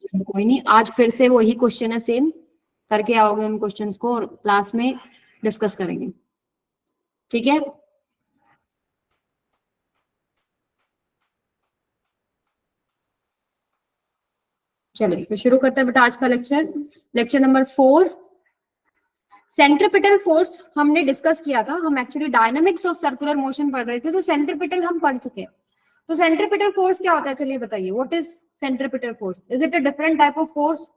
कोई नहीं, आज फिर से वही क्वेश्चन है, सेम करके आओगे उन क्वेश्चंस को और क्लास में डिस्कस करेंगे, ठीक है। चलिए फिर शुरू करते हैं बेटा आज का lecture, lecture number 4। Centripetal force हमने डिस्कस किया था, हम actually dynamics of circular motion पढ़ रहे थे, तो सेंट्रीपिटल हम पढ़ चुके हैं। तो सेंट्रीपिटल फोर्स क्या होता है, चलिए बताइए, what is centripetal force? Is it a different type of force,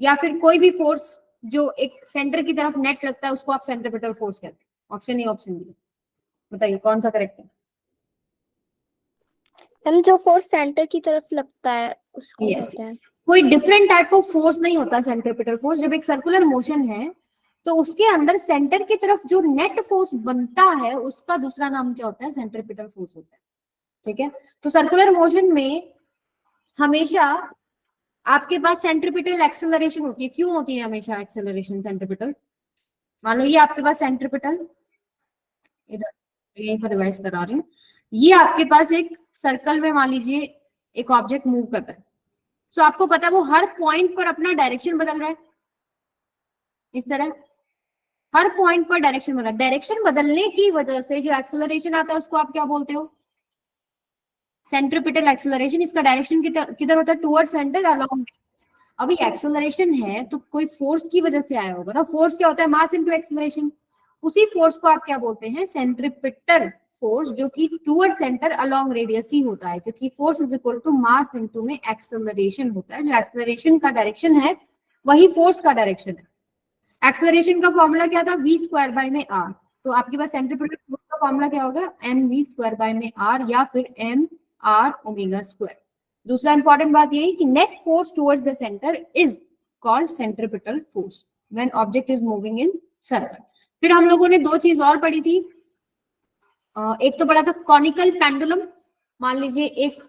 या फिर कोई भी फोर्स जो एक सेंटर की तरफ नेट लगता है उसको आप सेंट्रीपिटल फोर्स कहते हैं? ऑप्शन ए ऑप्शन बी, बताइए कौन सा करेक्ट है। हम जो फोर्स सेंटर की तरफ लगता है उसको Yes. कहते हैं। कोई डिफरेंट टाइप ऑफ फोर्स नहीं होता सेंट्रीपिटल फोर्स। जब एक सर्कुलर मोशन है तो उसके अंदर सेंटर की तरफ जो नेट फोर्स बनता है उसका दूसरा नाम क्या होता है? सेंट्रीपिटल फोर्स होता है, ठीक है। तो सर्कुलर मोशन में हमेशा आपके पास सेंट्रीपिटल एक्सेलरेशन होती है। क्यों होती है हमेशा एक्सेलरेशन सेंट्रीपिटल? मान लो ये आपके पास सेंट्रीपिटल, इधर यहीं पर रिवाइज करा रही हूँ, ये आपके पास एक सर्कल में मान लीजिए एक ऑब्जेक्ट मूव कर रहा है, तो आपको पता है वो हर पॉइंट पर अपना डायरेक्शन बदल रहा है, इस तरह हर पॉइंट पर डायरेक्शन बदल, डायरेक्शन बदलने की वजह से जो एक्सेलरेशन आता है उसको आप क्या बोलते हो? Centripetal acceleration. इसका डायरेक्शन किधर होता है? Toward centre along. अभी एक्सेलरेशन है तो कोई फोर्स की वजह से आया होगा ना। फोर्स क्या होता है? Mass into acceleration. उसी फोर्स को आप क्या बोलते हैं? सेंट्रीपिटल फोर्स, जो कि टुवर्ड सेंटर अलोंग रेडियस ही होता है, क्योंकि force is equal to mass into में एक्सेलरेशन होता है। जो एक्सेलरेशन का डायरेक्शन है वही फोर्स का डायरेक्शन है। एक्सेलरेशन का फॉर्मूला क्या था? वी स्क्वायर बाय में आर। तो आपके पास सेंट्रीपिटल फोर्स का फॉर्मूला क्या होगा? एम वी स्क्वायर बाय में आर, या फिर एम आर ओमेगा स्क्वायर। दूसरा इंपॉर्टेंट बात यही कि net force towards the centre is called centripetal force when object is moving in circle. फिर हम लोगों ने दो चीज और पढ़ी थी। एक तो पढ़ा था कॉनिकल पेंडुलम। मान लीजिए एक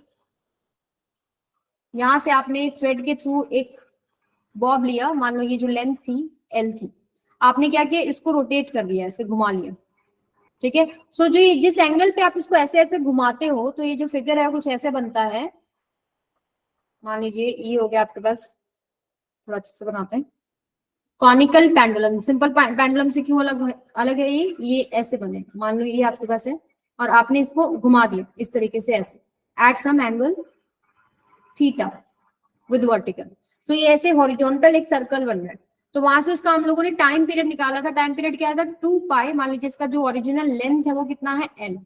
यहां से आपने थ्रेड के थ्रू एक बॉब लिया, मान लो ये जो लेंथ थी एल थी, आपने क्या किया? इसको रोटेट कर दिया, ऐसे घुमा लिया, ठीक है। सो जो ये जिस एंगल पे आप इसको ऐसे ऐसे घुमाते हो तो ये जो फिगर है कुछ ऐसे बनता है। मान लीजिए ये हो गया आपके पास, थोड़ा अच्छे से बनाते हैं, कॉनिकल पेंडुलम। सिंपल पेंडुलम से क्यों अलग है? ये ऐसे बनेगा। मान लो ये आपके पास है और आपने इसको घुमा दिया इस तरीके से, ऐसे at some angle theta with vertical. So ये ऐसे हॉरिजॉन्टल एक सर्कल बन रहा है। तो वहां से उसका हम लोगों ने टाइम पीरियड निकाला था। टाइम पीरियड क्या था? 2 पाई। मान लीजिए इसका जो ओरिजिनल लेंथ है वो कितना है? एल।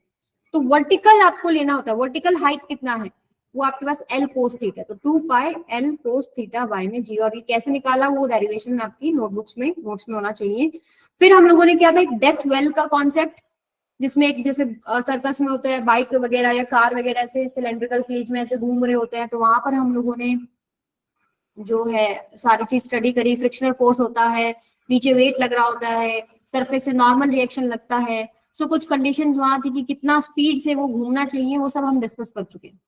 तो वर्टिकल आपको लेना होता है, वर्टिकल हाइट कितना है? वो आपके पास एल कोस थीटा। तो 2 pi L cos theta y में जी। और ये कैसे निकाला? वो डेरिवेशन आपकी नोटबुक्स में, नोट्स में होना चाहिए। फिर हम लोगों ने क्या था? एक डेथ वेल का कॉन्सेप्ट, जिसमें एक जैसे सर्कस में होते हैं बाइक वगैरह या कार वगैरह ऐसे सिलेंड्रिकल केज में ऐसे घूम रहे होते हैं, तो वहां पर हम लोगों ने जो है सारी चीज स्टडी करी। फ्रिक्शनल फोर्स होता है, नीचे वेट लग रहा होता है, सरफेस से नॉर्मल रिएक्शन लगता है। सो कुछ कंडीशंस वहां थी कि कितना स्पीड से वो घूमना चाहिए, वो सब हम डिस्कस कर चुके हैं।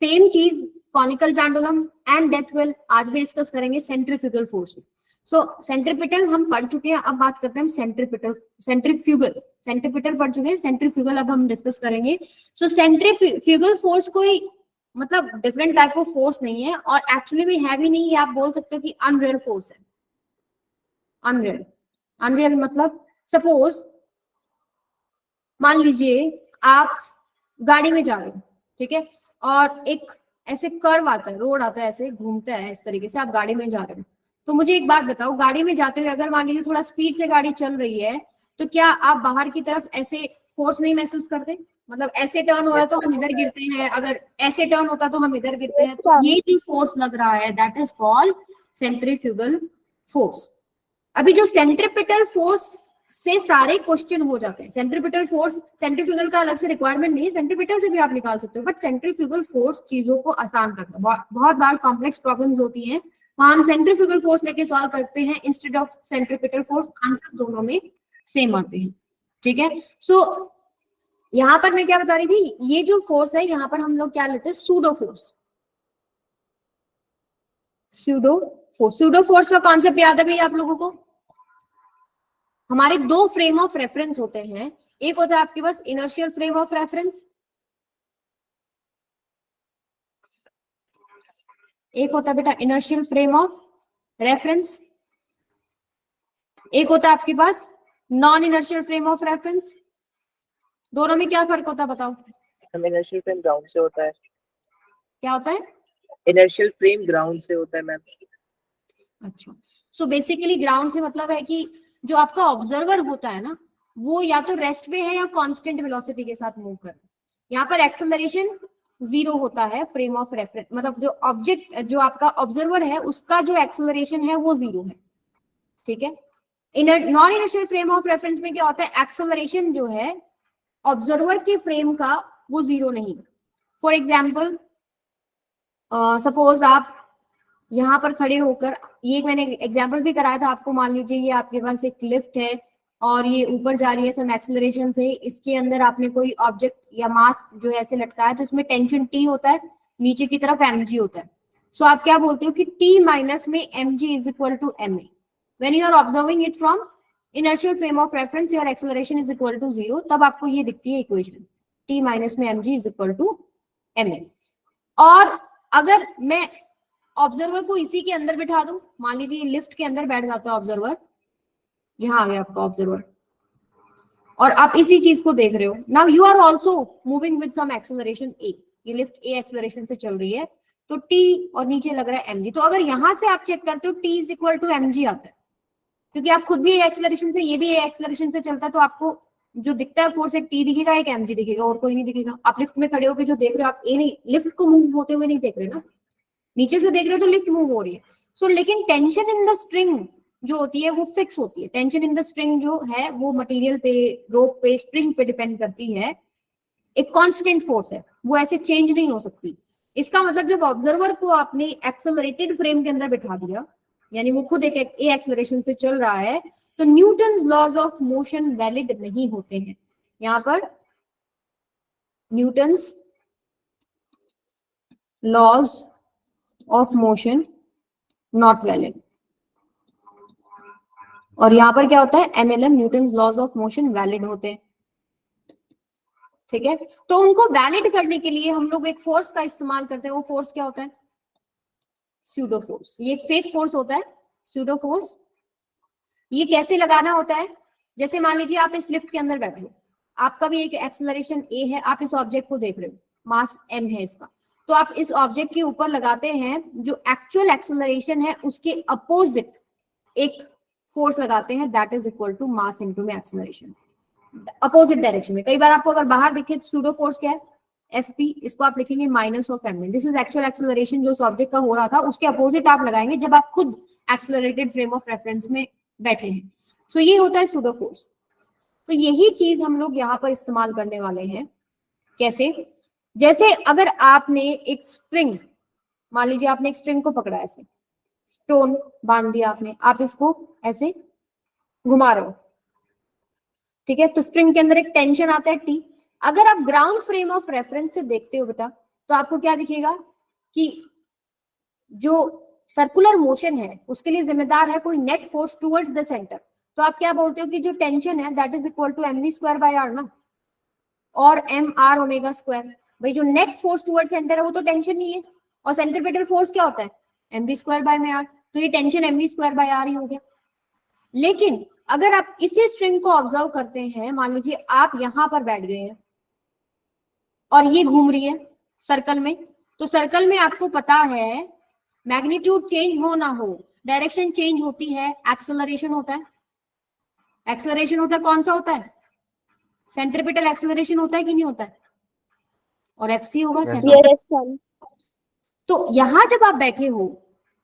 सेम चीज conical pendulum and death well आज भी डिस्कस करेंगे सेंट्रीफ्यूगल फोर्स में। सो सेंट्रीपिटल हम पढ़ चुके हैं, अब बात करते हैं हम सेंट्रीपिटल सेंट्रीफ्यूगल। सेंट्रीपिटल पढ़ चुके हैं, सेंट्रीफ्यूगल अब हम डिस्कस करेंगे। सो सेंट्रीफ्यूगल फोर्स कोई मतलब डिफरेंट टाइप ऑफ फोर्स नहीं है, और एक्चुअली भी है भी नहीं। आप बोल सकते हो कि अनरियल फोर्स है। अनरियल, अनरियल मतलब सपोज मान लीजिए आप गाड़ी में जा रहे हो, ठीक है, और एक ऐसे कर्व आता है, रोड आता है, ऐसे घूमता है इस तरीके से, आप गाड़ी में जा रहे हो। तो मुझे एक बात बताओ, गाड़ी में जाते हुए अगर मान लीजिए थोड़ा स्पीड से गाड़ी चल रही है, तो क्या आप बाहर की तरफ ऐसे फोर्स नहीं महसूस करते? मतलब ऐसे टर्न हो रहा है तो हम इधर गिरते हैं, अगर ऐसे टर्न होता तो हम इधर गिरते हैं। तो ये जो फोर्स लग रहा है that is called centrifugal force. अभी जो सेंट्रीपिटल फोर्स से सारे क्वेश्चन हो जाते हैं। सेंट्रीपिटल फोर्स, सेंट्रीफ्यूगल का अलग से रिक्वायरमेंट नहीं है, सेंट्रीपिटल से भी आप निकाल सकते हो, बट सेंट्रीफ्यूगल फोर्स चीजों को आसान करता है। बहुत बार कॉम्प्लेक्स प्रॉब्लम्स होती हैं, वहां हम सेंट्रीफ्यूगल फोर्स लेके सॉल्व करते हैं instead of centripetal force. Answer दोनों में सेम आते हैं, ठीक है। सो यहाँ पर मैं क्या बता रही थी, ये जो फोर्स है यहाँ पर हम लोग क्या लेते हैं? Pseudo force. Pseudo force, pseudo force का कॉन्सेप्ट याद है भैया आप लोगों को? हमारे दो फ्रेम ऑफ रेफरेंस होते हैं, एक होता है आपके पास इनर्शियल फ्रेम ऑफ रेफरेंस, एक होता है बेटा इनर्शियल फ्रेम ऑफ रेफरेंस, एक होता है आपके पास non inertial frame of reference. दोनों में क्या फर्क होता है बताओ? इनर्शियल फ्रेम ग्राउंड से होता है। क्या होता है? इनर्शियल फ्रेम ग्राउंड से होता है मैम। अच्छा, सो बेसिकली ग्राउंड से मतलब है कि जो आपका ऑब्जर्वर होता है ना, वो या तो रेस्ट पे है या कांस्टेंट वेलोसिटी के साथ मूव कर रहा है। यहाँ पर एक्सेलरेशन 0 होता है फ्रेम ऑफ रेफरेंस, मतलब जो ऑब्जेक्ट जो आपका ऑब्जर्वर है उसका जो एक्सेलरेशन है वो 0 है, ठीक है। Non inertial frame of reference में क्या होता है, एक्सेलरेशन जो है ऑब्जर्वर के फ्रेम का वो 0 नहीं। फॉर एग्जाम्पल सपोज आप यहाँ पर खड़े होकर, ये मैंने एग्जाम्पल भी कराया था आपको, मान लीजिए ये आपके पास एक लिफ्ट है और ये ऊपर जा रही है सम एक्सेलरेशन से, इसके अंदर आपने कोई ऑब्जेक्ट या मास जो है ऐसे लटकाया, तो इसमें टेंशन टी होता है, नीचे की तरफ mg होता है। सो आप क्या बोलते हो कि t माइनस में mg is equal to ma। When you are observing it from inertial frame of reference your acceleration is equal to 0, तब आपको ये दिखती है इक्वेशन t माइनस में mg is equal to ma। और अगर मैं ऑब्जर्वर को इसी के अंदर बिठा दूं, मान लीजिए लिफ्ट के अंदर बैठ जाता है ऑब्जर्वर, यहां आ गया आपका ऑब्जर्वर और आप इसी चीज को देख रहे हो, now you are also moving with some acceleration a, ये लिफ्ट a एक्सेलरेशन से चल रही है, तो t और नीचे लग रहा है mg। तो अगर यहां से आप चेक करते हो t is equal to mg आता है, क्योंकि आप खुद भी a एक्सेलरेशन से, ये भी a एक्सेलरेशन से चलता है, तो आपको जो दिखता है फोर्स एक t दिखेगा एक mg दिखेगा और कोई नहीं दिखेगा। आप लिफ्ट में खड़े होकर जो देख रहे हो, आप a नहीं, लिफ्ट को मूव होते हुए नहीं देख रहे ना, नीचे से देख रहे हो तो लिफ्ट मूव हो रही है। सो लेकिन टेंशन इन द स्ट्रिंग जो होती है वो फिक्स होती है। टेंशन इन द स्ट्रिंग जो है वो मटेरियल पे, रोप पे, स्प्रिंग पे डिपेंड करती है, एक कांस्टेंट फोर्स है, वो ऐसे चेंज नहीं हो सकती। इसका मतलब जब ऑब्जर्वर को आपने एक्सेलरेटेड फ्रेम के अंदर बिठा दिया, यानी वो खुद एक ए एक्सेलरेशन से चल रहा है, तो Newton's laws of motion valid नहीं होते हैं। यहाँ पर Newton's laws of motion not valid, और यहां पर क्या होता है, NLM Newton's laws of motion valid होते हैं, ठीक है। तो उनको वैलिड करने के लिए हम लोग एक फोर्स का इस्तेमाल करते हैं। वो फोर्स क्या होता है, स्यूडो फोर्स। ये एक फेक फोर्स होता है स्यूडो फोर्स। ये कैसे लगाना होता है, जैसे मान लीजिए आप इस लिफ्ट के अंदर बैठे हो, आपका भी एक एक्सेलरेशन a है, आप इस ऑब्जेक्ट को देख रहे हो, मास m है इसका, तो आप इस ऑब्जेक्ट के ऊपर लगाते हैं जो एक्चुअल एक्सेलरेशन है उसके अपोजिट एक फोर्स लगाते हैं, that is equal to mass into में एक्सेलरेशन, अपोजिट डायरेक्शन में। कई बार आपको अगर बाहर दिखे तो सूडो फोर्स क्या है, Fp, इसको आप लिखेंगे minus of m। This is actual acceleration जो उस ऑब्जेक्ट का हो रहा था, उसके अपोजिट आप लगाएंगे जब आप खुद एक्सेलरेटेड फ्रेम ऑफ रेफरेंस में बैठे हैं। सो ये होता है सूडो फोर्स। तो यही चीज हम लोग यहाँ पर इस्तेमाल करने वाले हैं। कैसे, जैसे अगर आपने एक स्ट्रिंग, मान लीजिए आपने एक स्ट्रिंग को पकड़ा, ऐसे स्टोन बांध दिया आपने, आप इसको ऐसे घुमा रहे हो, ठीक है, तो स्ट्रिंग के अंदर एक टेंशन आता है टी। अगर आप ग्राउंड फ्रेम ऑफ रेफरेंस से देखते हो बेटा, तो आपको क्या दिखेगा कि जो सर्कुलर मोशन है उसके लिए जिम्मेदार है कोई net force towards the centre. तो आप क्या बोलते हो कि जो टेंशन है that is equal to mv square by r ना, और m r ओमेगा स्क्वायर। भाई जो नेट फोर्स टुवर्ड्स सेंटर है वो तो टेंशन नहीं है, और सेंट्रीपिटल फोर्स क्या होता है, mv स्क्वायर बाय में r, तो ये tension mv square by r ही हो गया। लेकिन अगर आप इसी स्ट्रिंग को ऑब्जर्व करते हैं, मान लीजिए आप यहां पर बैठ गए हैं और ये घूम रही है सर्कल में, तो सर्कल में आपको पता है मैग्नीट्यूड चेंज हो ना हो, डायरेक्शन चेंज होती है, एक्सेलरेशन होता है। एक्सेलरेशन होता है, कौन सा होता है, सेंट्रीपिटल एक्सेलरेशन होता है कि नहीं होता है, और एफसी होगा सेंट्रीपिटल। Yes, ma'am. तो यहां जब आप बैठे हो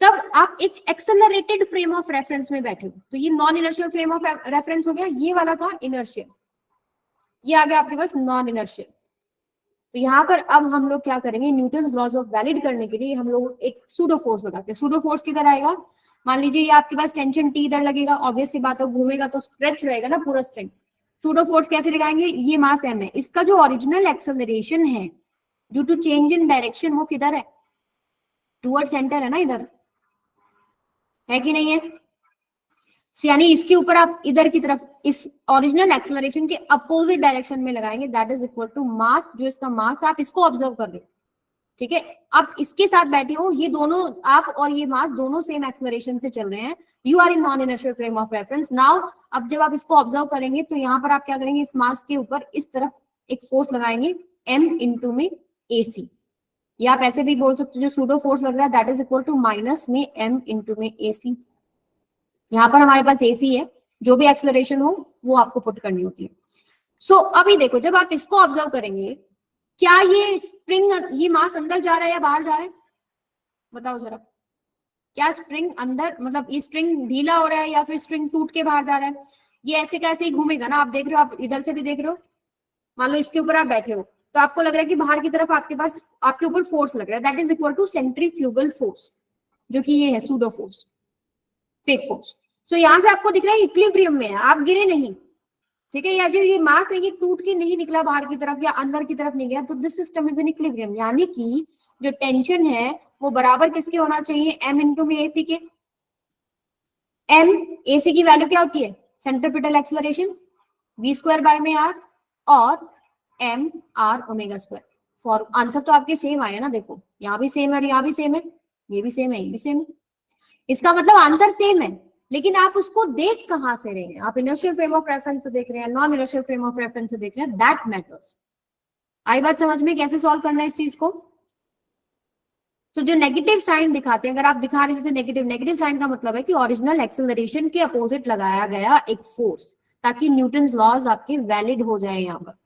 तब आप एक एक्सेलरेटेड फ्रेम ऑफ रेफरेंस में बैठे हो, तो ये non inertial frame of reference हो गया, ये वाला था इनर्शियल, ये आ गया आपके पास नॉन इनर्शियल। तो यहाँ पर अब हम लोग क्या करेंगे, न्यूटन्स लॉज ऑफ वैलिड करने के लिए हम लोग एक सूडो फोर्स लगाते हैं। सूडो फोर्स किधर आएगा, मान लीजिए ये आपके पास टेंशन टी इधर लगेगा, ऑब्वियस सी बात है, घूमेगा तो स्ट्रेच रहेगा ना पूरा स्ट्रिंग। सूडो फोर्स कैसे लगाएंगे, ये मास m है, इसका जो ओरिजिनल एक्सेलरेशन है due to change in direction वो किधर है, टुवर्ड सेंटर है ना, इधर है कि नहीं है। यानी इसके ऊपर आप इधर की तरफ इस ओरिजिनल एक्सेलरेशन के अपोजिट डायरेक्शन में लगाएंगे, that is equal to mass, जो इसका मास आप इसको ऑब्जर्व कर रहे हो, ठीक है, अब इसके साथ बैठे हो, ये दोनों आप और ये मास दोनों सेम एक्सेलरेशन से चल रहे हैं, you are in non inertial frame of reference. Now अब जब आप इसको ऑब्जर्व करेंगे तो यहाँ पर आप क्या करेंगे, इस मास के ऊपर इस तरफ एक फोर्स लगाएंगे m इंटू में AC, या आप ऐसे भी बोल सकते हो जो सूडो फोर्स लग रहा है that is equal to minus में m इंटू में AC। यहाँ पर हमारे पास AC है, जो भी एक्सेलरेशन हो वो आपको पुट करनी होती है। सो अभी देखो जब आप इसको ऑब्जर्व करेंगे, क्या ये स्प्रिंग, ये मास अंदर जा रहा है या बाहर जा रहा है, बताओ जरा। क्या स्प्रिंग अंदर, मतलब ये स्ट्रिंग ढीला हो रहा है या फिर स्ट्रिंग टूट के बाहर जा रहा है? ये ऐसे कैसे ही घूमेगा ना, आप देख रहे हो, आप इधर से भी देख रहे हो, मान लो इसके ऊपर आप बैठे हो तो आपको लग रहा है कि बाहर की तरफ आपके पास आपके ऊपर फोर्स लग रहा है, that is equal to centrifugal force, जो कि ये है pseudo force, fake force. So यहां से आपको दिख रहा है इक्विलिब्रियम में है, आप गिरे नहीं, ठीक है, या जो ये मास है ये टूट के नहीं निकला बाहर की तरफ या अंदर की तरफ नहीं गया, तो this system is in equilibrium, यानी कि जो टेंशन है वो बराबर किसके होना चाहिए, m इंटू में AC के। m AC की वैल्यू क्या होती है, centripetal acceleration v square by में r और m r omega square. For answer तो आपके सेम आए ना, देखो यहाँ भी सेम है और यहाँ भी सेम है, ये भी सेम है, ये भी सेम है, इसका मतलब आंसर सेम है। लेकिन आप उसको देख कहां से रहे हैं, आप इनर्शियल फ्रेम ऑफ रेफरेंस से देख रहे हैं, non inertial frame of reference से देख रहे हैं, दैट मैटर्स। आई बात समझ में, कैसे सॉल्व करना है इस चीज को। तो जो नेगेटिव साइन दिखाते हैं, अगर आप दिखा रहे हैं जैसे नेगेटिव साइन का मतलब है कि ओरिजिनल एक्सेलरेशन के अपोजिट लगाया गया एक फोर्स, ताकि न्यूटन्स लॉज आपके वैलिड हो जाए। यहाँ पर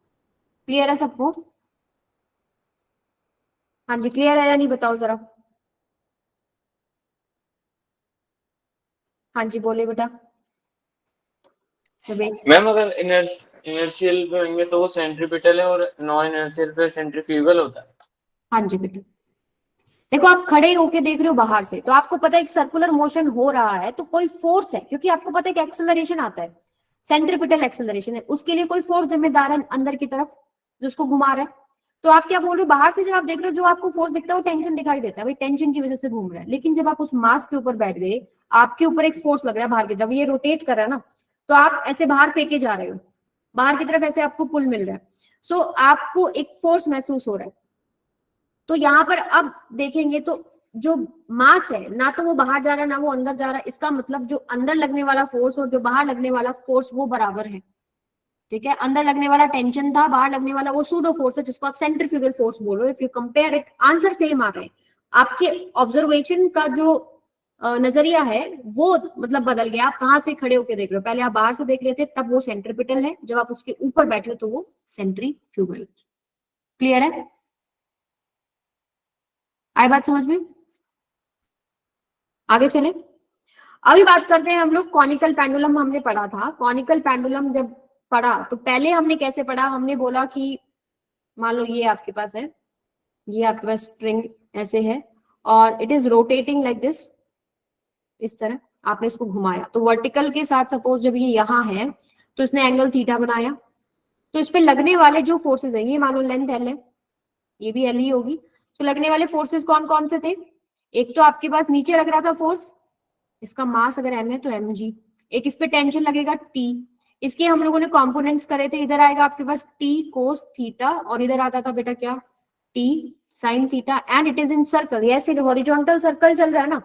क्लियर है सबको? हाँ जी, क्लियर है या नहीं बताओ जरा। हाँ जी बोले बेटा। मैम अगर इनर्शियल पे होंगे तो वो सेंट्रीपिटल है और नॉन इनर्शियल पे सेंट्रीफ्यूगल होता है। हाँ जी बेटा, देखो आप खड़े होके देख रहे हो बाहर से, तो आपको पता है एक सर्कुलर मोशन हो रहा है, तो कोई फोर्स है, क्योंकि आपको पता है कि एक्सेलरेशन आता है, सेंट्रीपिटल एक्सेलरेशन है, उसके लिए कोई फोर्स जिम्मेदार है अंदर की तरफ जो उसको घुमा रहा है। तो आप क्या बोल रहे हो, बाहर से जब आप देख रहे हो जो आपको फोर्स दिखता है वो टेंशन दिखाई देता है, भाई टेंशन की वजह से घूम रहा है। लेकिन जब आप उस मास के ऊपर बैठ गए, आपके ऊपर एक फोर्स लग रहा है बाहर की तरफ, ये रोटेट कर रहा है ना, तो आप ऐसे बाहर फेंके जा रहे हो, बाहर की तरफ ऐसे आपको पुल मिल रहा है, सो आपको एक फोर्स महसूस हो रहा है। तो यहाँ पर अब देखेंगे तो जो मास है ना तो वो बाहर जा रहा है ना वो अंदर जा रहा है, इसका मतलब जो अंदर लगने वाला फोर्स और जो बाहर लगने वाला फोर्स वो बराबर है। ठीक है, अंदर लगने वाला टेंशन था, बाहर लगने वाला वो सूडो फोर्स है जिसको आप सेंट्रीफ्यूगल फोर्स बोलो। If you compare it, answer same आ रहे हैं, आपके ऑब्जर्वेशन का जो नजरिया है वो मतलब बदल गया। आप कहाँ से खड़े होकर देख रहे हो, पहले आप बाहर से देख रहे थे तब वो सेंट्रीपिटल है, जब आप उसके ऊपर बैठे हो तो वो सेंट्रीफ्यूगल। क्लियर है? आई बात समझ में? आगे चले, अभी बात करते हैं हम लोग कॉनिकल पेंडुलम। हमने पढ़ा था कॉनिकल पेंडुलम, जब पढ़ा तो पहले हमने कैसे पढ़ा, हमने बोला कि मान लो ये आपके पास है, ये आपके पास स्प्रिंग ऐसे है और it is rotating like this, इस तरह आपने इसको घुमाया, तो वर्टिकल के साथ सपोज जब ये यहाँ है तो इसने एंगल थीटा बनाया, तो इस पे लगने वाले जो फोर्सेस है, ये मान लो लेंथ एल है, ये भी एल ही होगी, तो लगने वाले फोर्सेस कौन कौन से थे, एक तो आपके पास नीचे लग रहा था फोर्स, इसका मास अगर m है तो mg, एक इस पे टेंशन लगेगा t, इसके हम लोगों ने कंपोनेंट्स करे थे, इधर आएगा आपके पास t cos थीटा और इधर आता था बेटा क्या, t sin theta, and it is in circle, yes horizontal circle चल रहा है ना।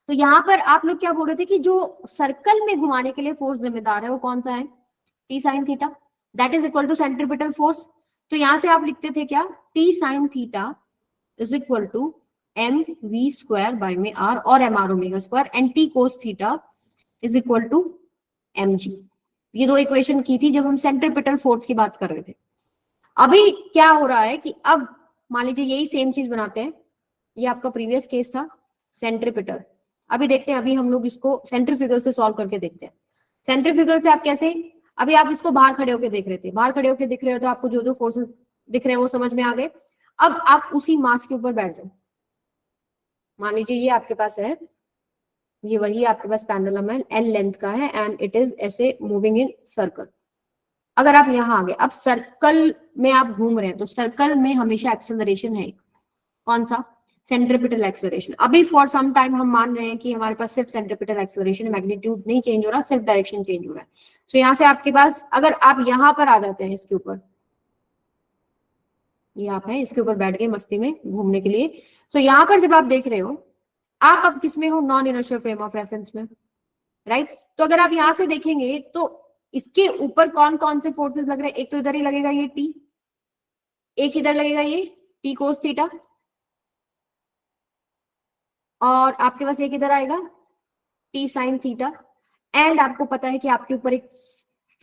तो यहाँ पर आप लोग क्या बोल रहे थे कि जो सर्कल में घुमाने के लिए फोर्स जिम्मेदार है वो कौन सा है, t sin theta, that is equal to centripetal force. तो यहाँ से आप लिखते थे क्या, t sin theta is equal to M we square by में आर और M R omega square, and T cos theta is equal to M G. ये दो इक्वेशन की थी जब हम सेंट्रीपिटल फोर्स की बात कर रहे थे। अभी क्या हो रहा है कि अब मान लीजिए यही सेम चीज बनाते हैं, ये आपका प्रीवियस केस था सेंट्रीपिटल, अभी देखते हैं, अभी हम लोग इसको सेंट्रीफ्यूगल से सॉल्व करके देखते हैं। सेंट्रीफ्यूगल से आप कैसे, अभी आप इसको बाहर खड़े होकर देख रहे थे, बाहर खड़े होकर दिख रहे हो तो आपको जो जो फोर्सेस दिख रहे हैं वो समझ में आ गए। अब आप उसी मास के ऊपर बैठ जाओ, मान लीजिए ये आपके पास है, ये वही आपके पास पेंडुलम है, एल लेंथ का है एंड इट इज ऐसे मूविंग इन सर्कल। अगर आप यहाँ आ गए, अब सर्कल में आप घूम रहे हैं तो सर्कल में हमेशा एक्सेलरेशन है, कौन सा, सेंट्रीपिटल एक्सेलरेशन। अभी फॉर सम टाइम हम मान रहे हैं कि हमारे पास सिर्फ सेंट्रीपिटल एक्सेलरेशन, मैग्नीट्यूड नहीं चेंज हो रहा, सिर्फ डायरेक्शन चेंज हो रहा है। तो यहाँ से आपके पास, अगर आप यहाँ पर आ जाते हैं इसके ऊपर, ये आप हैं, इसके ऊपर बैठ गए मस्ती में घूमने के लिए। सो यहाँ पर जब आप देख रहे हो, आप अब किसमें हो, non inertial frame of reference में, राइट। तो अगर आप यहां से देखेंगे तो इसके ऊपर कौन कौन से फोर्सेस लग रहे हैं, एक तो इधर ही लगेगा ये टी, एक इधर लगेगा ये टी कोस थीटा, और आपके पास एक इधर आएगा टी साइन थीटा, एंड आपको पता है कि आपके ऊपर एक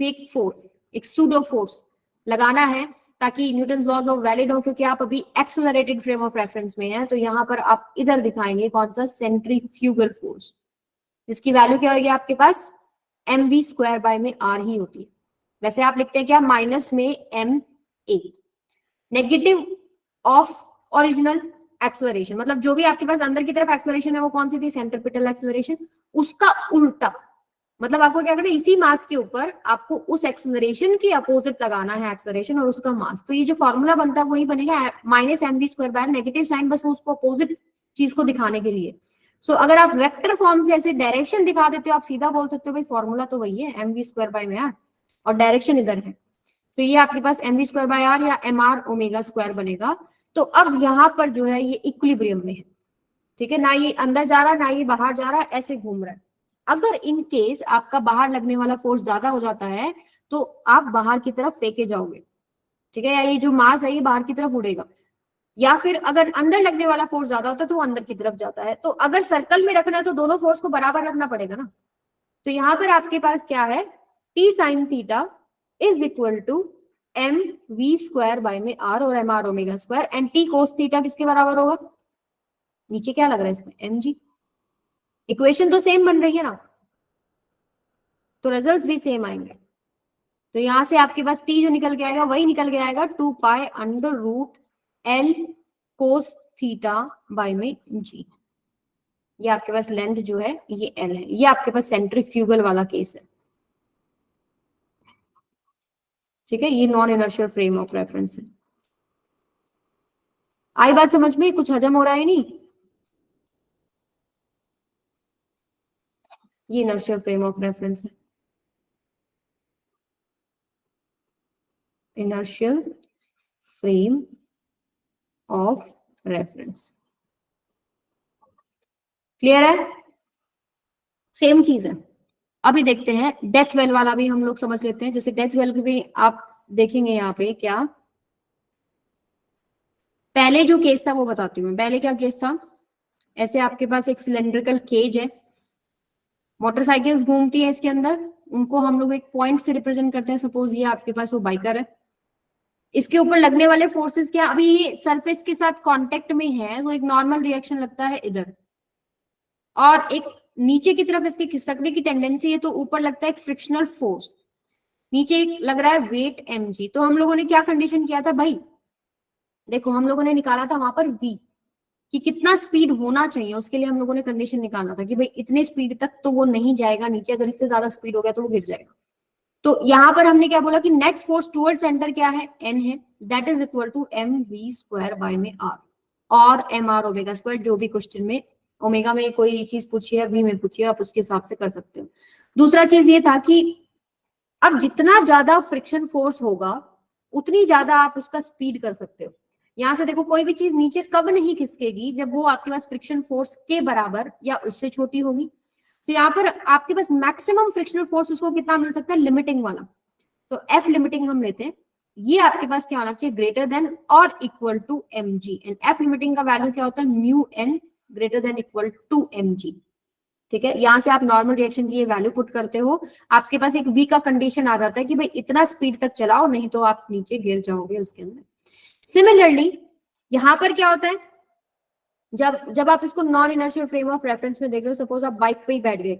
फेक फोर्स, एक सूडो फोर्स लगाना है ताकि न्यूटन लॉज ऑफ वैलिड हो, क्योंकि आप अभी एक्सेलरेटेड फ्रेम ऑफ रेफरेंस में हैं। तो यहाँ पर आप इधर दिखाएंगे कौन सा, सेंट्रीफ्यूगल फोर्स, जिसकी वैल्यू क्या होगी आपके पास, mv स्क्वायर बाय में r ही होती है। वैसे आप लिखते हैं क्या, माइनस में ma, negative of original acceleration, मतलब जो भी आपके पास अंदर की तरफ एक्सेलरेशन है वो कौन सी थी, सेंट्रीपिटल एक्सेलरेशन, उसका उल्टा, मतलब आपको क्या करना है, इसी मास के ऊपर आपको उस एक्सेलरेशन की अपोजिट लगाना है एक्सेलरेशन और उसका मास। तो ये जो फॉर्मूला बनता है वही बनेगा, minus mv square by, negative sign बस उसको अपोजिट चीज को दिखाने के लिए। सो अगर आप वेक्टर फॉर्म से ऐसे डायरेक्शन दिखा देते हो, आप सीधा बोल सकते हो भाई फॉर्मूला तो वही है, mv स्क्वायर बाय में r, और डायरेक्शन इधर है, तो ये आपके पास mv स्क्वायर बाय r या mr ओमेगा स्क्वायर बनेगा। तो अब यहाँ पर जो है ये इक्विलिब्रियम में है, ठीक है, ना ये अंदर जा रहा ना ये बाहर जा रहा, ऐसे घूम रहा है। अगर इन केस आपका बाहर लगने वाला फोर्स ज्यादा हो जाता है तो आप बाहर की तरफ फेंके जाओगे, ठीक है, या ये जो मास है ये बाहर की तरफ उड़ेगा, या फिर अगर अंदर लगने वाला फोर्स ज्यादा होता है तो वो अंदर की तरफ जाता है। तो अगर सर्कल में रखना है तो दोनों फोर्स को बराबर रखना पड़ेगा ना। तो यहाँ पर आपके पास क्या है, T sine theta is equal to M we square by में आर और M R omega square, and T cos theta किसके बराबर होगा, नीचे क्या लग रहा है इसमें, एम जी। इक्वेशन तो सेम बन रही है ना, तो रिजल्ट्स भी सेम आएंगे। तो यहां से आपके पास टी जो निकल के आएगा वही निकल के आएगा 2 pi under root L cos theta by में जी। ये आपके पास लेंथ जो है ये एल है, ये आपके पास सेंट्रीफ्यूगल वाला केस है, ठीक है, ये non inertial frame of reference है। आई बात समझ में, कुछ हजम हो रहा है नहीं, ये इनर्शियल फ्रेम ऑफ रेफरेंस है, inertial frame of reference, clear है, सेम चीज है। अभी देखते हैं डेथ वेल वाला भी हम लोग समझ लेते हैं। जैसे डेथ वेल भी आप देखेंगे यहाँ पे क्या, पहले जो केस था वो बताती हूँ। पहले क्या केस था, ऐसे आपके पास एक सिलेंड्रिकल केज है, मोटरसाइकिल्स घूमती है इसके अंदर, उनको हम लोग एक पॉइंट से रिप्रेजेंट करते हैं, सपोज ये आपके पास वो बाइकर है, इसके ऊपर लगने वाले फोर्सेस क्या, अभी ये सरफेस के साथ कांटेक्ट में है तो एक नॉर्मल रिएक्शन लगता है इधर, और एक नीचे की तरफ इसके खिसकने की टेंडेंसी है तो ऊपर लगता है एक फ्रिक्शनल फोर्स, नीचे एक लग रहा है वेट mg। तो हम लोगों ने क्या कंडीशन किया था भाई, देखो हम लोगों ने निकाला था वहां पर v कि कितना स्पीड होना चाहिए, उसके लिए हम लोगों ने कंडीशन निकालना था कि भाई इतने स्पीड तक तो वो नहीं जाएगा नीचे, अगर इससे ज्यादा स्पीड हो गया तो वो गिर जाएगा। तो यहाँ पर हमने क्या बोला कि नेट फोर्स टुवर्ड सेंटर क्या है, n है, that is equal to M we square by में r और एम आर ओमेगा स्क्वायर, जो भी क्वेश्चन में ओमेगा में कोई चीज पूछी है वी में पूछी है आप उसके हिसाब से कर सकते हो। दूसरा चीज ये था कि अब जितना ज्यादा फ्रिक्शन फोर्स होगा उतनी ज्यादा आप उसका स्पीड कर सकते हो। यहां से देखो कोई भी चीज नीचे कब नहीं खिसकेगी, जब वो आपके पास फ्रिक्शन फोर्स के बराबर या उससे छोटी होगी। तो यहाँ पर आपके पास मैक्सिमम फ्रिक्शनल फोर्स उसको कितना मिल सकता है, लिमिटिंग वाला, तो एफ लिमिटिंग हम लेते हैं, ये आपके पास क्या होना चाहिए, ग्रेटर देन और equal to M G, and F limiting का वैल्यू क्या होता है, mu N greater than equal to M G, ठीक है। यहां से आप नॉर्मल रिएक्शन की ये वैल्यू पुट करते हो, आपके पास एक वी का कंडीशन आ जाता है कि भाई इतना स्पीड तक चलाओ नहीं तो आप नीचे गिर जाओगे उसके अंदर। सिमिलरली यहां पर क्या होता है, जब आप इसको non inertial frame of reference में देख रहे हो, सपोज आप बाइक पे ही बैठ गए,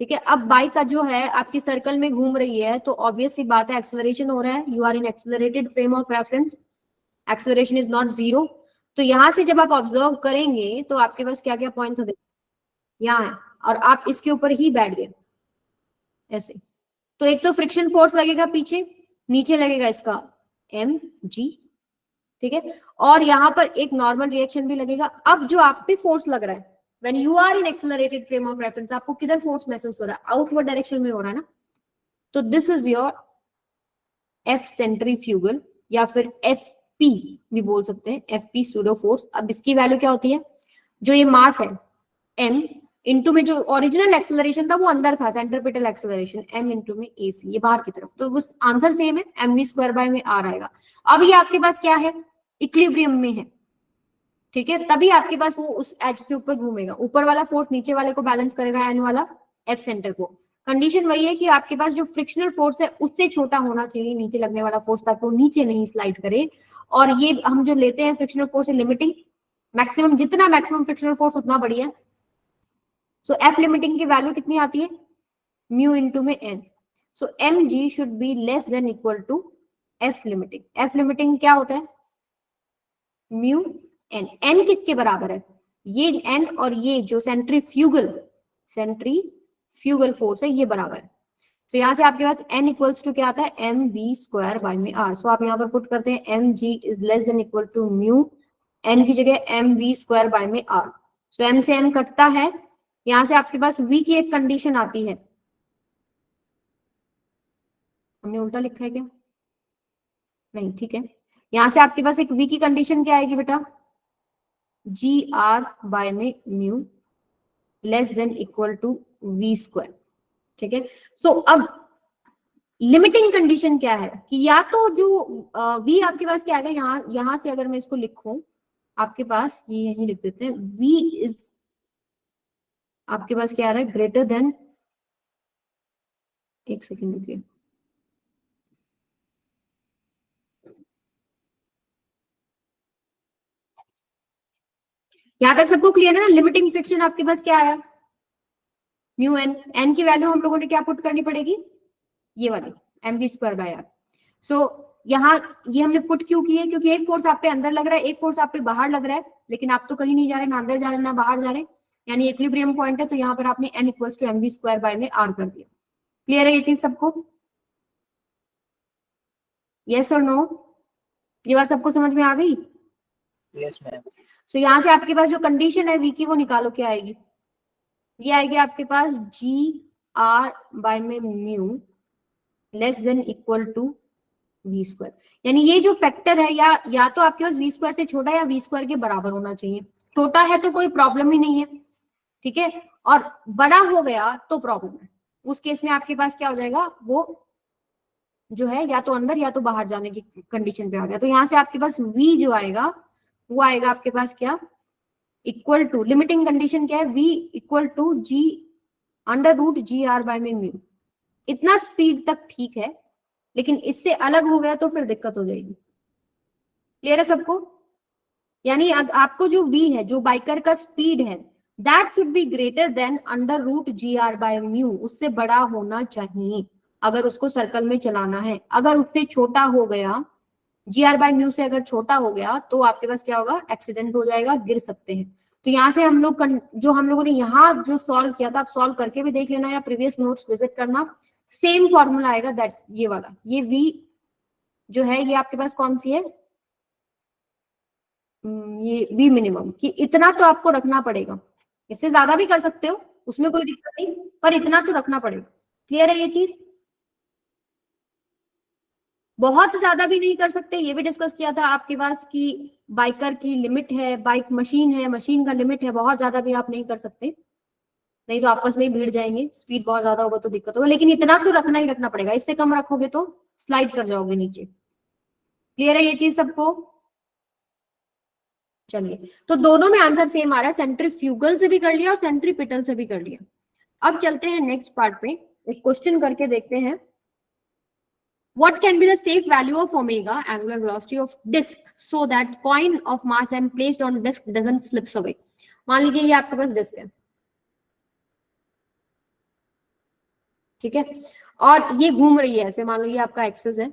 ठीक है, अब बाइक का जो है आपकी सर्कल में घूम रही है तो ऑब्वियस सी बात है एक्सेलरेशन हो रहा है, you are in accelerated frame of reference, acceleration is not zero. तो यहां से जब आप ऑब्जर्व करेंगे तो आपके पास क्या क्या पॉइंट्स यहाँ है, और आप इसके ऊपर ही बैठ गए ऐसे, तो एक तो फ्रिक्शन फोर्स लगेगा पीछे, नीचे लगेगा इसका एम जी, ठीक है, और यहाँ पर एक नॉर्मल रिएक्शन भी लगेगा। अब जो आप पे फोर्स लग रहा है when you are in accelerated frame of reference, आपको किधर फोर्स महसूस हो रहा है, आउटवर्ड डायरेक्शन में हो रहा है ना, तो this is your F centrifugal या फिर एफ FP भी बोल सकते हैं, FP सूडो फोर्स। अब इसकी वैल्यू क्या होती है, जो ये मास है m इंटू में जो ओरिजिनल एक्सेलरेशन था वो अंदर था, सेंट्रीपिटल एक्सेलरेशन m इंटू में AC, ये बाहर की तरफ, तो वो आंसर सेम है, mv स्क्वायर बाय में r आएगा। अब ये आपके पास क्या है, इक्विलिब्रियम में है, ठीक है, तभी आपके पास वो उस एज के ऊपर घूमेगा, ऊपर वाला फोर्स नीचे वाले को बैलेंस करेगा, एन वाला एफ सेंटर को। कंडीशन वही है कि आपके पास जो फ्रिक्शनल फोर्स है उससे छोटा होना चाहिए नीचे लगने वाला फोर्स, ताकि वो नीचे नहीं स्लाइड करे। और ये हम जो लेते हैं फ्रिक्शनल फोर्स है लिमिटिंग, मैक्सिमम, जितना मैक्सिमम फ्रिक्शनल फोर्स उतना बढ़िया। सो एफ लिमिटिंग की वैल्यू कितनी आती है, म्यू इंटू में N. So M G should be less than equal to F limiting. F limiting क्या होता है, म्यू एन। एन किसके बराबर है, ये एन और ये जो सेंट्रीफ्यूगल फोर्स है ये बराबर है। तो यहाँ से आपके पास एन इक्वल्स टू क्या आता है, एम बी स्क्वायर बाय में आर। सो आप यहाँ पर पुट करते हैं M G is less than equal to mu N की जगह एम वी स्क्वायर बाय में आर। सो एम से एन कटता है, यहाँ से आपके पास वी की एक कंडीशन आती है, हमने उल्टा लिखा है क्या, नहीं ठीक है, यहाँ से आपके पास एक वी की कंडीशन क्या आएगी बेटा, जी आर बाय में mu less than equal to V square, ठीक है। सो अब लिमिटिंग कंडीशन क्या है कि या तो जो वी आपके पास क्या आएगा, यहां से अगर मैं इसको लिखूं आपके पास, ये यही लिख देते हैं, वी इज आपके पास क्या आ रहा है, ग्रेटर देन, एक सेकेंड रुकिए, यहां तक सबको क्लियर है ना। लिमिटिंग फ्रिक्शन आपके पास क्या आया, म्यू एन। एन की वैल्यू हम लोगों ने क्या पुट करनी पड़ेगी, ये वाली m we square by r. So यहाँ ये हमने पुट क्यों की है, क्योंकि एक फोर्स आप पे अंदर लग रहा है, एक फोर्स आप पे बाहर लग रहा है, लेकिन आप तो कहीं नहीं जा रहे, ना अंदर जा रहे ना बाहर जा रहे, यानी इक्विलिब्रियम पॉइंट है। तो यहाँ पर आपने N equals to M we square by में आर कर दिया। क्लियर है ये चीज सबको, यस और नो, ये बात सबको समझ में आ गई। Yes ma'am. सो यहाँ से आपके पास जो कंडीशन है वी की वो निकालो, क्या आएगी, ये आएगी आपके पास जी आर बाय में mu less than equal to V square. यानी ये जो फैक्टर है या तो आपके पास वी स्क्वायर से छोटा या वी स्क्वायर के बराबर होना चाहिए। छोटा है तो कोई प्रॉब्लम ही नहीं है, ठीक है, और बड़ा हो गया तो प्रॉब्लम है। उस केस में आपके पास क्या हो जाएगा, वो जो है या तो अंदर या तो बाहर जाने की कंडीशन पे आ गया। तो यहाँ से आपके पास v जो आएगा वो आएगा आपके पास क्या, इक्वल टू, लिमिटिंग कंडीशन क्या है, v equal to G under root G R by में म्यू। इतना स्पीड तक ठीक है, लेकिन इससे अलग हो गया तो फिर दिक्कत हो जाएगी। क्लियर है सबको, यानी आपको जो v है, जो बाइकर का स्पीड है, that should be greater than under root G R by mu, उससे बड़ा होना चाहिए अगर उसको सर्कल में चलाना है। अगर उससे छोटा हो गया, जी आर बाय म्यू से अगर छोटा हो गया तो आपके पास क्या होगा, एक्सीडेंट हो जाएगा, गिर सकते हैं। तो यहाँ से हम लोग जो हम लोगों ने यहाँ जो सॉल्व किया था, आप सॉल्व करके भी देख लेना या प्रीवियस नोट्स विजिट करना, सेम फॉर्मूला आएगा, दैट ये वाला, ये v जो है ये आपके पास कौन सी है, ये v मिनिमम, कि इतना तो आपको रखना पड़ेगा। इससे ज्यादा भी कर सकते हो, उसमें कोई दिक्कत नहीं, पर इतना तो रखना पड़ेगा। क्लियर है ये चीज, बहुत ज्यादा भी नहीं कर सकते, ये भी डिस्कस किया था आपके पास कि बाइकर की लिमिट है, बाइक मशीन है, मशीन का लिमिट है, बहुत ज्यादा भी आप नहीं कर सकते, नहीं तो आपस में ही भिड़ जाएंगे, स्पीड बहुत ज्यादा होगा तो दिक्कत होगा, लेकिन इतना तो रखना ही रखना पड़ेगा, इससे कम रखोगे तो स्लाइड कर जाओगे नीचे। क्लियर है ये चीज सबको, चलिए, तो दोनों में आंसर सेम आ रहा है, सेंट्रीफ्यूगल से भी कर लिया और सेंट्रीपिटल से भी कर लिया। अब चलते हैं नेक्स्ट पार्ट पे, एक क्वेश्चन करके देखते हैं। What can be the safe value of omega, angular velocity of disk, so that coin of mass m placed on disk doesn't slips away? मान लीजिए ये आपके पास डिस्क है, ठीक है, और ये घूम रही है ऐसे, मान लो ये आपका एक्सिस है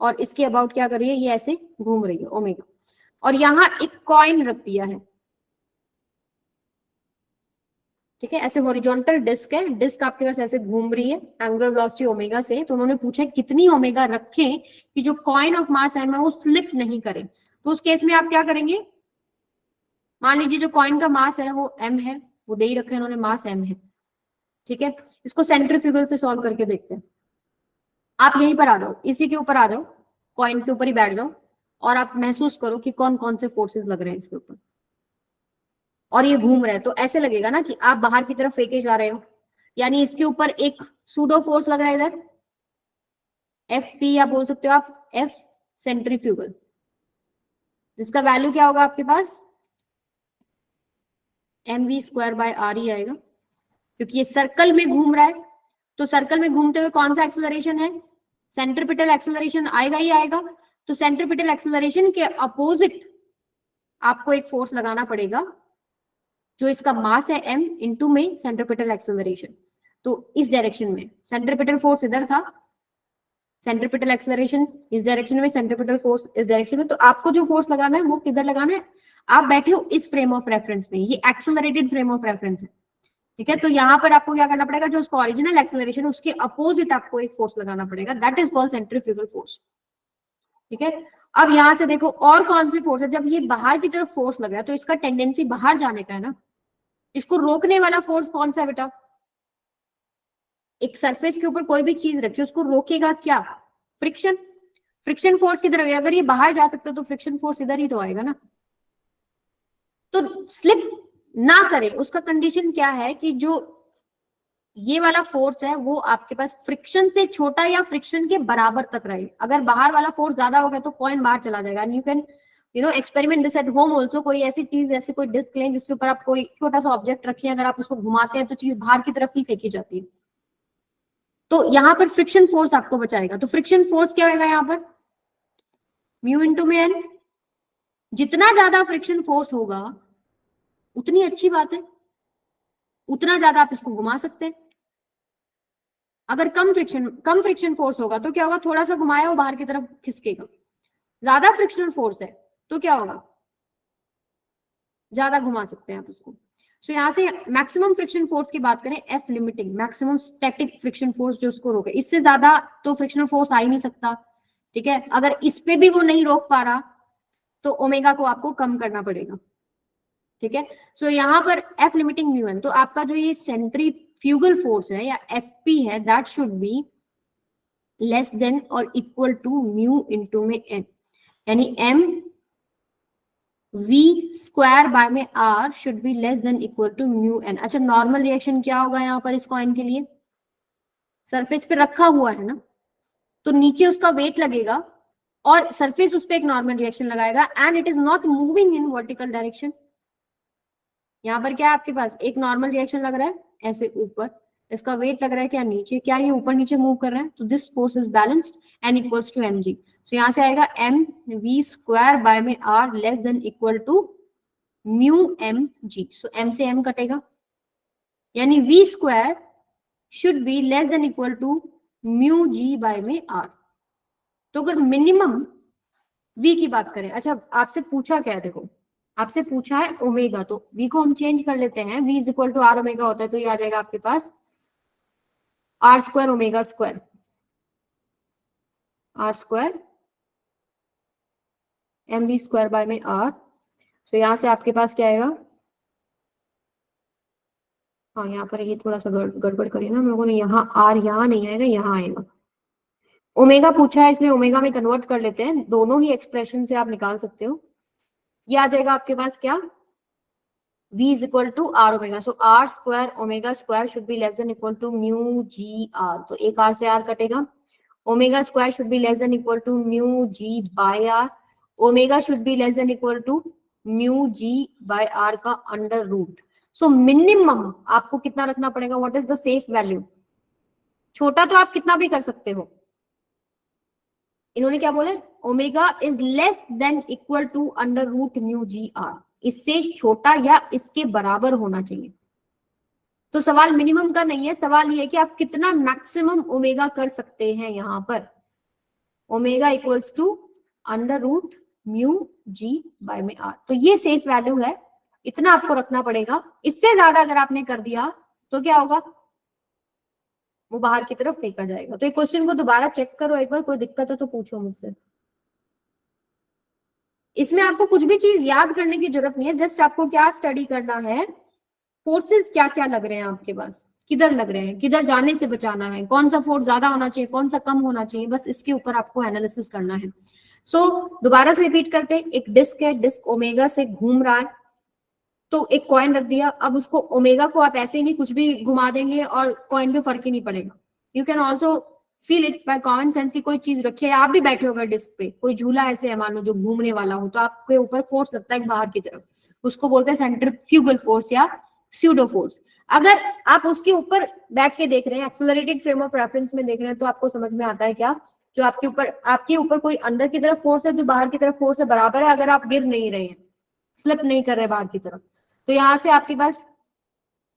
और इसके अबाउट क्या कर रही है, ये ऐसे घूम रही है ओमेगा, और यहाँ एक कॉइन रख दिया है, ठीक है, ऐसे हॉरिजॉन्टल डिस्क है, डिस्क आपके पास ऐसे घूम रही है एंगुलर वेलोसिटी ओमेगा से। तो उन्होंने पूछा कितनी ओमेगा रखें कि जो कॉइन ऑफ मास एम है वो स्लिप नहीं करे। तो उस केस में आप क्या करेंगे, मान लीजिए जो कॉइन का मास है वो m है, वो दे ही रखा है इन्होंने, मास m है, ठीक है, इसको सेंट्रीफ्यूगल से सॉल्व करके देखते हैं। आप यहीं पर आ जाओ, इसी के ऊपर आ जाओ, कॉइन के ऊपर ही बैठ जाओ, और आप महसूस करो कि कौन कौन से फोर्सेस लग रहे हैं इसके ऊपर, और ये घूम रहा है, तो ऐसे लगेगा ना कि आप बाहर की तरफ फेंके जा रहे हो, यानी इसके ऊपर एक सूडो फोर्स लग रहा है इधर एफ पी, या बोल सकते हो आप एफ सेंट्रीफ्यूगल, जिसका वैल्यू क्या होगा आपके पास mv² बाय आर ही आएगा, क्योंकि ये सर्कल में घूम रहा है। तो सर्कल में घूमते हुए कौन सा एक्सेलरेशन है, सेंट्रीपिटल एक्सेलरेशन आएगा ही आएगा। तो सेंट्रीपिटल एक्सेलरेशन के अपोजिट आपको एक फोर्स लगाना पड़ेगा जो इसका मास है m इंटू में सेंट्रीपिटल एक्सेलरेशन। तो इस डायरेक्शन में सेंट्रीपिटल फोर्स इधर था, सेंट्रीपिटल एक्सेलरेशन इस डायरेक्शन में, सेंट्रीपिटल फोर्स इस डायरेक्शन में। तो आपको जो फोर्स लगाना है वो किधर लगाना है, आप बैठे हो इस फ्रेम ऑफ रेफरेंस में, ये एक्सेलरेटेड फ्रेम ऑफ रेफरेंस है, ठीक है। तो यहाँ पर आपको क्या करना पड़ेगा, जो उसका ओरिजिनल एक्सेलरेशन है उसके अपोजिट आपको एक फोर्स लगाना पड़ेगा, that is called centrifugal force, ठीक है। अब यहां से देखो और कौन सी फोर्स है, जब ये बाहर की तरफ फोर्स लग रहा है तो इसका टेंडेंसी बाहर जाने का है ना, इसको रोकने वाला फोर्स कौन सा है बेटा, एक सरफेस के ऊपर कोई भी चीज रखी उसको रोकेगा क्या, फ्रिक्शन। फ्रिक्शन फोर्स किधर है, अगर ये बाहर जा सकता है तो फ्रिक्शन फोर्स इधर ही तो आएगा ना। तो स्लिप ना करे उसका कंडीशन क्या है कि जो ये वाला फोर्स है वो आपके पास फ्रिक्शन से छोटा या फ्रिक्शन के बराबर तक रहे। अगर बाहर वाला फोर्स ज्यादा हो गया तो कॉइन बाहर चला जाएगा। You can experiment this at home also. कोई ऐसी चीज, ऐसी कोई डिस्क लें जिसके ऊपर आप कोई छोटा सा ऑब्जेक्ट रखिए, अगर आप उसको घुमाते हैं तो चीज बाहर की तरफ ही फेंकी जाती है। तो यहाँ पर फ्रिक्शन फोर्स आपको बचाएगा। तो फ्रिक्शन फोर्स क्या होगा यहाँ पर, म्यू इंटू में एन। जितना ज्यादा फ्रिक्शन फोर्स होगा उतनी अच्छी बात है, उतना ज्यादा आप इसको घुमा सकते हैं। अगर कम फ्रिक्शन फोर्स होगा तो क्या होगा, थोड़ा सा घुमाया वो बाहर की तरफ खिसकेगा। ज्यादा फ्रिक्शनल फोर्स है तो क्या होगा, ज्यादा घुमा सकते हैं आप उसको। सो यहाँ से मैक्सिमम फ्रिक्शन फोर्स की बात करें, F limiting, maximum static friction force जो उसको रोके, इससे ज्यादा तो फ्रिक्शनल फोर्स आ ही नहीं सकता, ठीक है। अगर इस पे भी वो नहीं रोक पा रहा तो ओमेगा को आपको कम करना पड़ेगा, ठीक है। सो यहाँ पर एफ लिमिटिंग म्यू एन, तो आपका जो ये सेंट्रीफ्यूगल फोर्स है या एफ पी है, that should be less than और इक्वल टू म्यू इंटू में एन, यानी एम v² बाय में r should be less than equal to mu N. अच्छा, नॉर्मल रिएक्शन क्या होगा यहाँ पर इस कॉइन के लिए, सरफेस पे रखा हुआ है ना, तो नीचे उसका वेट लगेगा और सरफेस उस पे एक नॉर्मल रिएक्शन लगाएगा and it is not moving in vertical direction. यहाँ पर क्या है आपके पास, एक नॉर्मल रिएक्शन लग रहा है ऐसे ऊपर, इसका वेट लग रहा है क्या नीचे, क्या ये ऊपर नीचे मूव कर रहा है, तो this force is balanced and equals to mg। So यहाँ से आएगा mv² बाय में r less than equal to mu mg। So m से m कटेगा, यानी v² should be less than equal to mu g by में r। तो अगर मिनिमम v की बात करें, अच्छा आपसे पूछा क्या है, देखो आपसे पूछा है ओमेगा, तो v को हम चेंज कर लेते हैं, v is equal to r omega होता है, तो ये आ जाएगा आपके पास r² omega square, r² mv² by में r। तो यहाँ से आपके पास क्या आएगा, हाँ यहाँ पर ये थोड़ा सा गड़बड़ करिए ना हम लोगों ने, यहाँ r यहाँ नहीं आएगा, यहाँ आएगा। ओमेगा पूछा है इसलिए ओमेगा में कन्वर्ट कर लेते हैं, दोनों ही एक्सप्रेशन से आप निकाल सकते हो। ये आ जाएगा आपके पास क्या, v is equal to r omega. So r² omega square should be less than equal to mu g r। तो एक r से r कटेगा, omega square should be less than equal to mu g by r, omega should be less than equal to mu g by r का under root. So minimum आपको कितना रखना पड़ेगा, what is the safe value, छोटा तो आप कितना भी कर सकते हो, इन्होंने क्या बोले, omega is less than equal to under root mu G R, इससे छोटा या इसके बराबर होना चाहिए। तो सवाल मिनिमम का नहीं है, सवाल ये है कि आप कितना मैक्सिमम ओमेगा कर सकते हैं। यहाँ पर omega equals to under root mu G by में आर, तो ये सेफ वैल्यू है, इतना आपको रखना पड़ेगा। इससे ज्यादा अगर आपने कर दिया तो क्या होगा, वो बाहर की तरफ फेंका जाएगा। तो ये क्वेश्चन को दोबारा चेक करो एक बार, कोई दिक्कत है तो पूछो मुझसे। इसमें आपको कुछ भी चीज याद करने की जरूरत नहीं है, जस्ट आपको क्या स्टडी करना है, फोर्सेस क्या क्या लग रहे हैं आपके पास, किधर लग रहे हैं, किधर जाने से बचाना है, कौन सा फोर्स ज्यादा होना चाहिए, कौन सा कम होना चाहिए, बस इसके ऊपर आपको एनालिसिस करना है। सो दोबारा से रिपीट करते हैं, एक डिस्क है, डिस्क ओमेगा से घूम रहा है, तो एक कॉइन रख दिया, अब उसको ओमेगा को आप ऐसे ही नहीं कुछ भी घुमा देंगे और कॉइन पे फर्क ही नहीं पड़ेगा। You can also feel it by common sense की कोई चीज रखी है, आप भी बैठे होगा डिस्क पे, कोई झूला ऐसे है मान लो जो घूमने वाला हो, तो आपके ऊपर फोर्स लगता है बाहर की तरफ, उसको बोलते हैं सेंट्रीफ्यूगल फोर्स या स्यूडो फोर्स। अगर आप उसके ऊपर बैठ के देख रहे हैं, एक्सेलरेटेड फ्रेम ऑफ रेफरेंस में देख रहे हैं, तो आपको समझ में आता है क्या, जो आपके ऊपर कोई अंदर की तरफ फोर्स है, जो बाहर की तरफ फोर्स है, बराबर है अगर आप गिर नहीं रहे हैं, स्लिप नहीं कर रहे बाहर की तरफ। तो यहाँ से आपके पास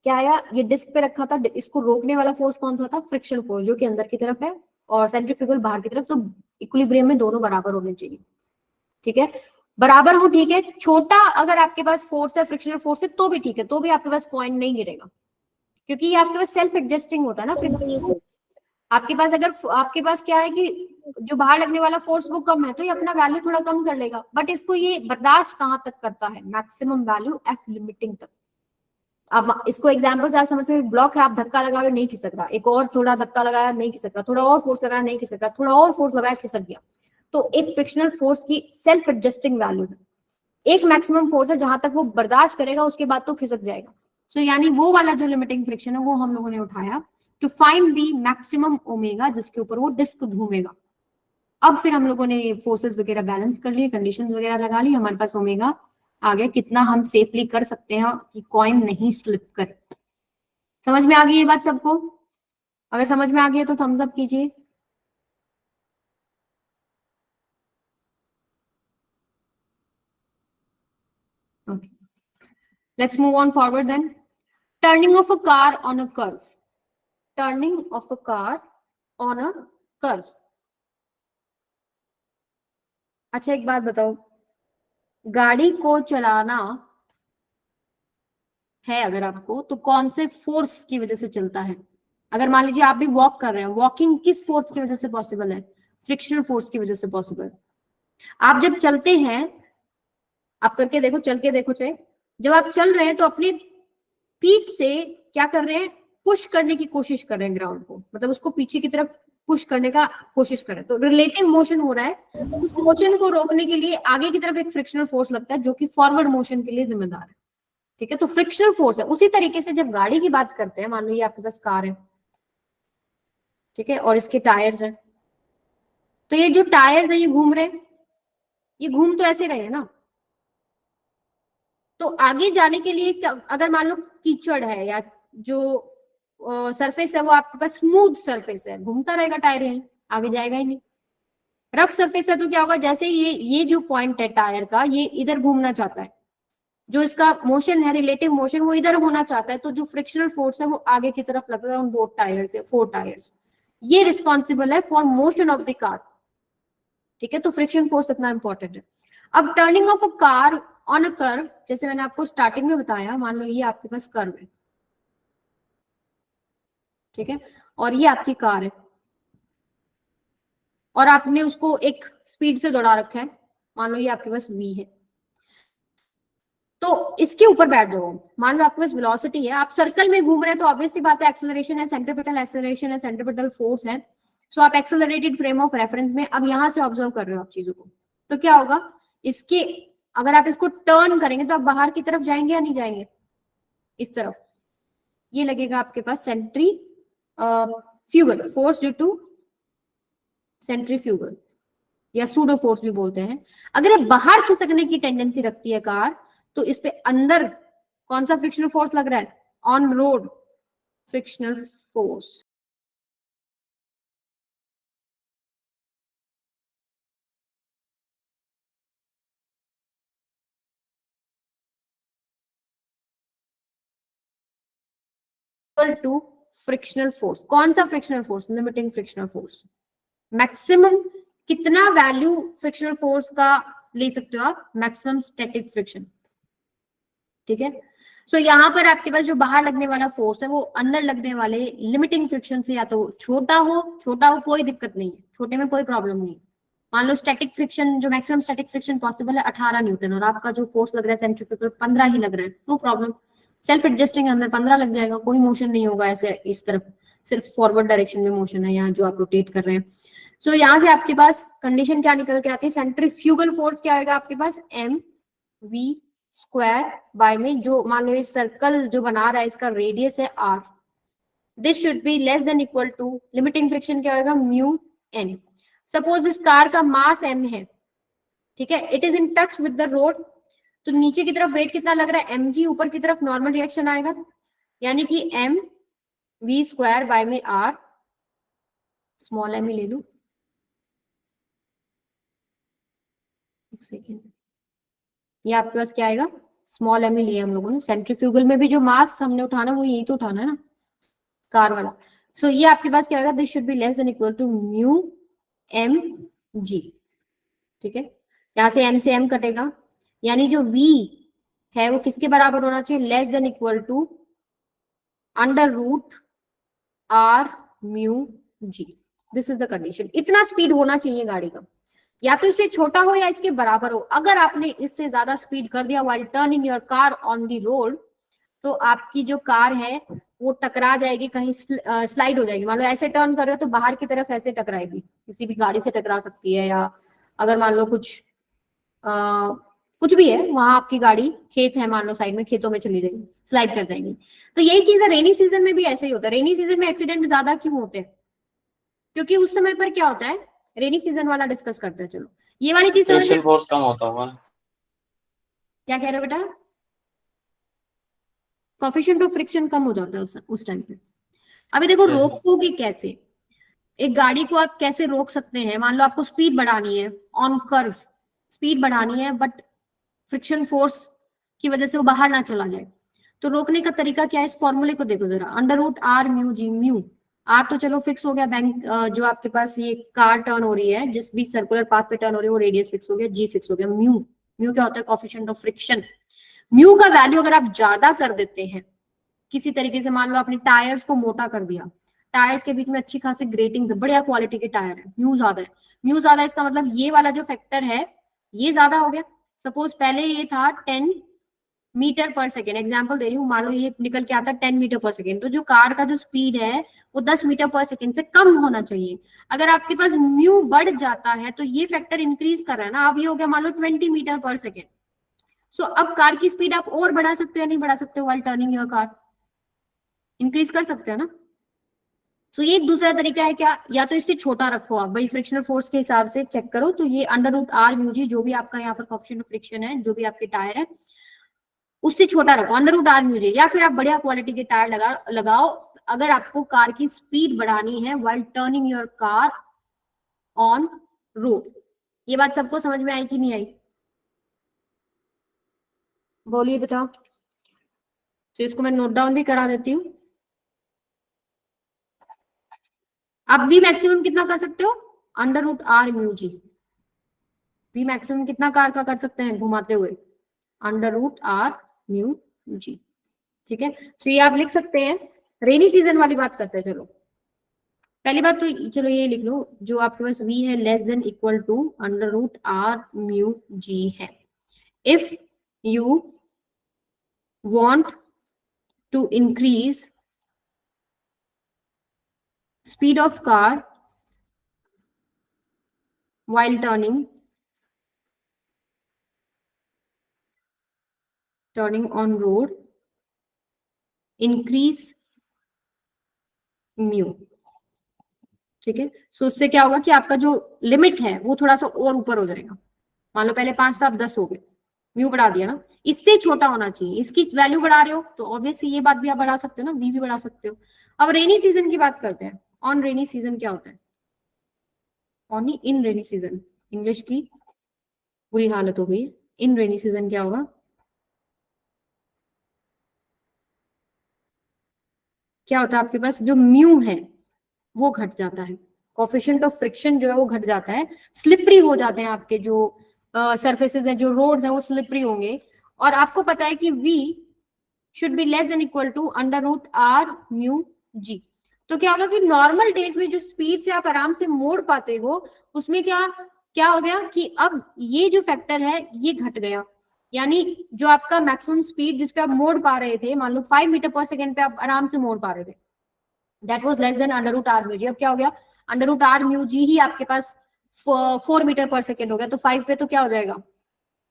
क्या आया, ये डिस्क पे रखा था, इसको रोकने वाला फोर्स कौन सा था, फ्रिक्शन फोर्स, जो कि अंदर की तरफ है, और सेंट्रीफ्यूगल बाहर की तरफ, तो इक्विलिब्रियम में दोनों बराबर होने चाहिए। ठीक है, बराबर हो, ठीक है। छोटा अगर आपके पास फोर्स है, फ्रिक्शनल फोर्स है, तो भी ठीक है, तो भी आपके पास कॉइन नहीं गिरेगा, क्योंकि ये आपके पास सेल्फ एडजस्टिंग होता है ना। फिर आपके पास अगर आपके पास क्या है कि जो बाहर लगने वाला फोर्स वो कम है, तो ये अपना वैल्यू थोड़ा कम कर लेगा, बट इसको ये बर्दाश्त कहां तक करता है, मैक्सिमम वैल्यू एफ लिमिटिंग तक। अब इसको एग्जांपल्स आप समझ सकते, ब्लॉक है, आप धक्का लगा रहे नहीं खिसक रहा, एक और थोड़ा धक्का लगाया नहीं खिसक रहा, थोड़ा और फोर्स लगाया नहीं खिसक रहा, थोड़ा और फोर्स लगाया खिसक गया, तो एक फ्रिक्शनल फोर्स की सेल्फ एडजस्टिंग वैल्यू है, एक मैक्सिमम फोर्स है जहां तक वो बर्दाश्त करेगा, उसके बाद तो खिसक जाएगा। सो यानी वो वाला जो लिमिटिंग फ्रिक्शन है वो हम लोगों ने उठाया to find the maximum omega, जिसके ऊपर वो डिस्क घूमेगा। अब फिर हम लोगों ने फोर्सेस वगैरह बैलेंस कर लिए, कंडीशंस वगैरह लगा ली, हमारे पास ओमेगा आ गया, कितना हम सेफली कर सकते हैं कि कॉइन नहीं स्लिप करे। समझ में आ गई ये बात सबको? अगर समझ में आ गई तो थम्स अप कीजिए। Okay. Let's move on forward then. Turning of a car on a curve. Turning of a car on a curve. अच्छा एक बात बताओ, गाड़ी को चलाना है अगर आपको, तो कौन से फोर्स की वजह से चलता है? अगर मान लीजिए आप भी वॉक कर रहे हैं, वॉकिंग किस फोर्स की वजह से पॉसिबल है? फ्रिक्शनल फोर्स की वजह से पॉसिबल है। आप जब चलते हैं, आप करके देखो, चल के देखो चाहे, जब आप चल रहे हैं तो अपने फीट से क्या कर रहे हैं, पुश करने की कोशिश कर रहे हैं ग्राउंड को, मतलब उसको पीछे की तरफ पुश करने का कोशिश कर रहे हैं, तो रिलेटिव मोशन हो रहा है। उस मोशन को रोकने के लिए आगे की तरफ एक फ्रिक्शनल फोर्स लगता है, जो कि फॉरवर्ड मोशन के लिए जिम्मेदार है। ठीक है, तो फ्रिक्शनल फोर्स है। उसी तरीके से जब गाड़ी की बात करते हैं, मान लो ये आपके पास कार है, ठीक है, और इसके टायर्स हैं, तो ये जो टायर्स है ये घूम रहे हैं, ये घूम तो ऐसे रहे हैं ना, तो आगे जाने के लिए अगर मान लो कीचड़ है या जो सरफेस है वो आपके पास स्मूथ सरफेस है, घूमता रहेगा टायर, यहीं आगे जाएगा ही नहीं। रफ सरफेस है तो क्या होगा, जैसे ये जो पॉइंट है टायर का, ये इधर घूमना चाहता है, जो इसका मोशन है रिलेटिव मोशन वो इधर होना चाहता है, तो जो फ्रिक्शनल फोर्स है वो आगे की तरफ लग रहा है उन दो टायर से, 4 टायर्स, ये रिस्पॉन्सिबल है for motion of the car. ठीक है, तो फ्रिक्शन फोर्स इतना इंपॉर्टेंट है। अब turning of a car on a curve, जैसे मैंने आपको स्टार्टिंग में बताया, मान लो ये आपके पास कर्व है, ठीक है, और ये आपकी कार है, और आपने उसको एक स्पीड से दौड़ा रखा है, मान लो ये आपके पास v है, तो इसके ऊपर बैठ जाओ, मान लो आपके पास वेलोसिटी है, आप सर्कल में घूम रहे हैं, तो ऑब्वियस सी बात है एक्सेलरेशन है, सेंट्रीपिटल एक्सेलरेशन है, सेंट्रीपिटल फोर्स है, सो आप एक्सेलरेटेड फ्रेम ऑफ रेफरेंस में अब यहां से ऑब्जर्व कर रहे हो आप चीजों को, तो क्या होगा, इसके अगर आप इसको टर्न करेंगे तो आप बाहर की तरफ जाएंगे या नहीं जाएंगे, इस तरफ, ये लगेगा आपके पास centrifugal force due to centrifugal या सूडो फोर्स भी बोलते हैं। अगर ये बाहर खिसकने की टेंडेंसी रखती है कार, तो इस पे अंदर कौन सा फ्रिक्शनल फोर्स लग रहा है, on road frictional force. To frictional force, कौन सा frictional force, limiting frictional force. Maximum कितना वैल्यू फ्रिक्शनल फोर्स का ले सकते हो आप, मैक्सिमम स्टैटिक फ्रिक्शन। ठीक है, सो यहाँ पर आपके पास जो बाहर लगने वाला फोर्स है वो अंदर लगने वाले लिमिटिंग फ्रिक्शन से या तो छोटा हो कोई दिक्कत नहीं है, छोटे में कोई प्रॉब्लम नहीं है। मान लो स्टैटिक फ्रिक्शन, जो मैक्सिमम स्टैटिक फ्रिक्शन पॉसिबल है 18 न्यूटन, और आपका जो फोर्स लग रहा है सेंट्रीफ्यूगल 15 ही लग रहा है, नो प्रॉब्लम, सेल्फ एडजस्टिंग अंदर 15 लग जाएगा, कोई मोशन नहीं होगा ऐसे इस तरफ, सिर्फ फॉरवर्ड डायरेक्शन में मोशन है यहाँ जो आप रोटेट कर रहे हैं। सो यहाँ से आपके पास कंडीशन क्या निकल के आती है, सेंट्रीफ्यूगल फोर्स क्या आएगा आपके पास, एम वी स्क्वायर बाय में, जो मान लो ये सर्कल जो बना रहा है इसका रेडियस है R, this should be less than equal to, limiting friction क्या होगा, म्यू एन। सपोज इस कार का मास एम है, ठीक है, it is in touch with the road, तो नीचे की तरफ वेट कितना लग रहा है, एम जी, ऊपर की तरफ नॉर्मल रिएक्शन आएगा, यानी कि एम वी स्क्वायर बाय में आर, स्मॉल एम ही ले लू, एक सेकेंड, ये आपके पास क्या आएगा, स्मॉल एम ही लिया हम लोगों ने, सेंट्रीफ्यूगल में भी जो मास हमने उठाना वो यही तो उठाना है ना, कार वाला। सो ये आपके पास क्या होगा, this should be less than equal to mu M G, ठीक है, यहां से एम से एम कटेगा, यानी जो v है वो किसके बराबर होना चाहिए, less than equal to under root are mu G, this is the condition. इतना स्पीड होना चाहिए गाड़ी का, या तो इससे छोटा हो या इसके बराबर हो। अगर आपने इससे ज्यादा स्पीड कर दिया while turning your car on the road, तो आपकी जो कार है वो टकरा जाएगी, कहीं स्लाइड हो जाएगी। मान लो ऐसे टर्न कर रहे हो तो बाहर की तरफ ऐसे टकराएगी, किसी भी गाड़ी से टकरा सकती है, या अगर मान लो कुछ भी है वहां, आपकी गाड़ी खेत है मान लो साइड में, खेतों में चली जाएगी, स्लाइड कर जाएगी। तो यही चीज है, रेनी सीजन में भी ऐसे ही होता है। रेनी सीजन में एक्सीडेंट ज्यादा क्यों होते हैं, क्योंकि उस समय पर क्या होता है, रेनी सीजन वाला डिस्कस करते हैं। चलो ये वाली चीज समझ में, फ्रिक्शन फोर्स कम होता होगा। क्या कह रहे हो बेटा, कोएफिशिएंट ऑफ फ्रिक्शन कम हो जाता है उस टाइम पे। अभी देखो रोकोगे कैसे, एक गाड़ी को आप कैसे रोक सकते हैं, मान लो आपको स्पीड बढ़ानी है, ऑन कर्व स्पीड बढ़ानी है, बट फ्रिक्शन फोर्स की वजह से वो बाहर ना चला जाए, तो रोकने का तरीका क्या है, इस फॉर्मूले को देखो जरा, under root are mu G, mu R तो चलो फिक्स हो गया, बैंक जो आपके पास ये कार टर्न हो रही है, जिस भी सर्कुलर पाथ पे टर्न हो रही है वो रेडियस फिक्स हो गया, जी फिक्स हो गया, म्यू, म्यू क्या होता है, कोएफिशिएंट ऑफ फ्रिक्शन। म्यू का वैल्यू अगर आप ज्यादा कर देते हैं किसी तरीके से, मान लो आपने टायर्स को मोटा कर दिया, टायर्स के बीच में अच्छी खासी ग्रेटिंग, बढ़िया क्वालिटी के टायर है, म्यू ज्यादा है, म्यू ज्यादा है, इसका मतलब ये वाला जो फैक्टर है ये ज्यादा हो गया। सपोज पहले ये था 10 मीटर पर सेकेंड, एग्जाम्पल दे रही हूँ, मान लो ये निकल के आता है 10 मीटर पर सेकेंड, तो जो कार का जो स्पीड है वो 10 मीटर पर सेकेंड से कम होना चाहिए। अगर आपके पास म्यू बढ़ जाता है तो ये फैक्टर इंक्रीज कर रहा है ना, अब ये हो गया मान लो 20 मीटर पर सेकेंड। सो अब कार की स्पीड आप और बढ़ा सकते हो या नहीं बढ़ा सकते हो, while turning your car, increase कर सकते हो ना। सो ये एक दूसरा तरीका है क्या, या तो इससे छोटा रखो आप, भाई फ्रिक्शनल फोर्स के हिसाब से चेक करो, तो ये अंडर रूट आर म्यू जी, जो भी आपका यहाँ पर कोएफिशिएंट ऑफ फ्रिक्शन है, जो भी आपके टायर है उससे छोटा रखो, अंडर रूट आर म्यू जी, या फिर आप बढ़िया क्वालिटी के टायर लगाओ अगर आपको कार की स्पीड बढ़ानी है while turning your car on road. ये बात सबको समझ में आई कि नहीं आई, बोलिए बताओ। तो इसको मैं नोट डाउन भी करा देती हूँ। आप भी मैक्सिमम कितना कर सकते हो, अंडर रूट आर म्यू जी, भी मैक्सिमम कितना कार का कर सकते हैं घुमाते हुए, अंडर रूट आर म्यू जी, ठीक है। तो ये आप लिख सकते हैं। रेनी सीजन वाली बात करते हैं, चलो पहली बात तो चलो ये लिख लो, जो आपके पास v है less than equal to under root are mu g है। If you want to increase speed of car while turning on road, increase mu, ठीक है। सो उससे क्या होगा कि आपका जो लिमिट है वो थोड़ा सा और ऊपर हो जाएगा, मान लो पहले 5 था अब 10 हो गए, म्यू बढ़ा दिया ना, इससे छोटा होना चाहिए, इसकी वैल्यू बढ़ा रहे हो तो ऑब्वियसली ये बात भी आप बढ़ा सकते हो ना, वी भी बढ़ा सकते हो। अब रेनी सीजन की बात करते हैं, ऑन रेनी सीजन क्या होता है, on in rainy season, English की बुरी हालत हो गई, इन रेनी सीजन क्या होगा, क्या होता है आपके पास जो म्यू है वो घट जाता है, कोएफिशिएंट ऑफ फ्रिक्शन जो है वो घट जाता है, स्लिपरी हो जाते हैं आपके जो सरफेसेस हैं, जो रोड्स हैं वो स्लिपरी होंगे। और आपको पता है कि v should be less than equal to under root are mu g. तो क्या होगा कि नॉर्मल डेज में जो स्पीड से आप आराम से मोड़ पाते हो उसमें क्या हो गया कि अब ये जो फैक्टर है ये घट गया, यानी जो आपका मैक्सिमम स्पीड जिस पे आप मोड़ पा रहे थे, मान लो 5 मीटर पर सेकेंड पे आप आराम से मोड़ पा रहे थे, that was less than under root are mu g. अब क्या हो गया, √r/μg ही आपके पास 4 मीटर पर सेकेंड हो गया, तो 5 पे तो क्या हो जाएगा,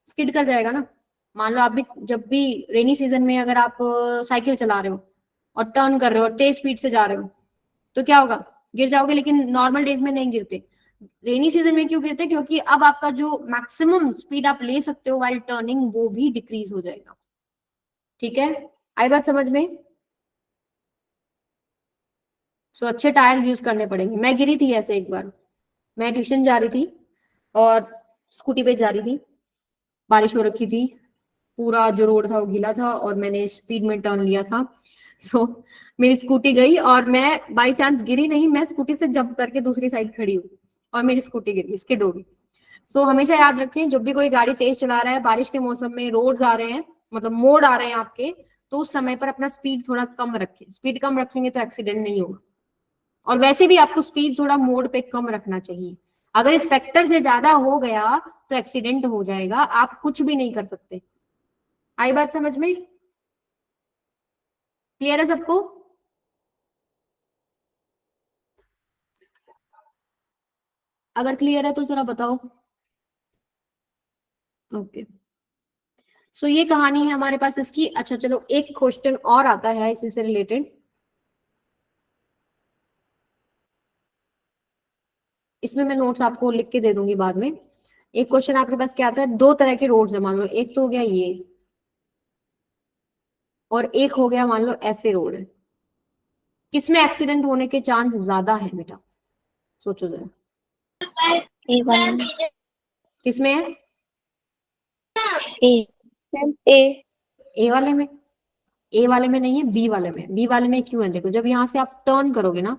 स्किड कर जाएगा ना। मान लो आप भी जब भी रेनी सीजन में अगर आप साइकिल चला रहे हो और टर्न कर रहे हो और तेज स्पीड से जा रहे हो तो क्या होगा, गिर जाओगे, लेकिन नॉर्मल डेज में नहीं गिरते। रेनी सीजन में क्यों गिरते, क्योंकि अब आपका जो मैक्सिमम स्पीड आप ले सकते हो वाइल टर्निंग वो भी डिक्रीज हो जाएगा। ठीक है, आई बात समझ में? सो अच्छे टायर यूज करने पड़ेंगे। मैं गिरी थी ऐसे एक बार, मैं ट्यूशन जा रही थी और स्कूटी पे जा रही थी, बारिश हो रखी थी, पूरा जो रोड था वो गीला था और मैंने स्पीड में टर्न लिया था। सो मेरी स्कूटी गई और मैं बाई चांस गिरी नहीं, मैं स्कूटी से जंप करके दूसरी साइड खड़ी हुई और मेरी स्कूटी गिरी, स्किड हो गई। सो हमेशा याद रखें, जब भी कोई गाड़ी तेज चला रहा है, बारिश के मौसम में रोड्स आ रहे हैं, मतलब मोड़ आ रहे हैं आपके, तो उस समय पर अपना स्पीड थोड़ा कम रखें। स्पीड कम रखेंगे तो एक्सीडेंट नहीं होगा। और वैसे भी आपको स्पीड थोड़ा मोड़ पे कम रखना चाहिए। अगर इस फैक्टर से ज्यादा हो गया तो एक्सीडेंट हो जाएगा, आप कुछ भी नहीं कर सकते। आई बात समझ में? क्लियर है सबको? अगर क्लियर है तो जरा बताओ। ओके, सो ये कहानी है हमारे पास इसकी। अच्छा चलो, एक क्वेश्चन और आता है इसी से रिलेटेड, इसमें मैं नोट्स आपको लिख के दे दूंगी बाद में। एक क्वेश्चन आपके पास क्या आता है, दो तरह के रोड्स है, मान लो एक तो हो गया ये और एक हो गया मान लो ऐसे रोड है, किसमें एक्सीडेंट होने के चांस ज्यादा है बेटा, सोचो जरा। ए वाले में। किसमें है? ए ए ए वाले में? ए वाले में नहीं है, बी वाले में। बी वाले में क्यों है, देखो जब यहाँ से आप टर्न करोगे ना,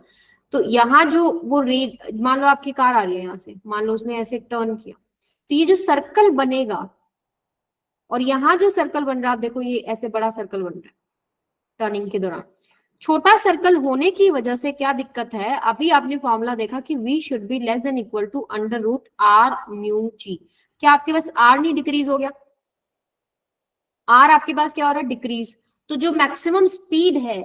तो यहाँ जो वो रेड, मान लो आपकी कार आ रही है यहाँ से, मान लो उसने ऐसे टर्न किया, तो ये जो सर्कल बनेगा और यहाँ जो सर्कल बन रहा है, देखो ये ऐसे बड़ा सर्कल बन रहा है टर्निंग के दौरान। छोटा सर्कल होने की वजह से क्या दिक्कत है, अभी आपने फॉर्मूला देखा कि v should be less than equal to √r/μg। क्या आपके पास r नहीं डिक्रीज हो गया? r आपके पास क्या हो रहा है, डिक्रीज। तो जो मैक्सिमम स्पीड है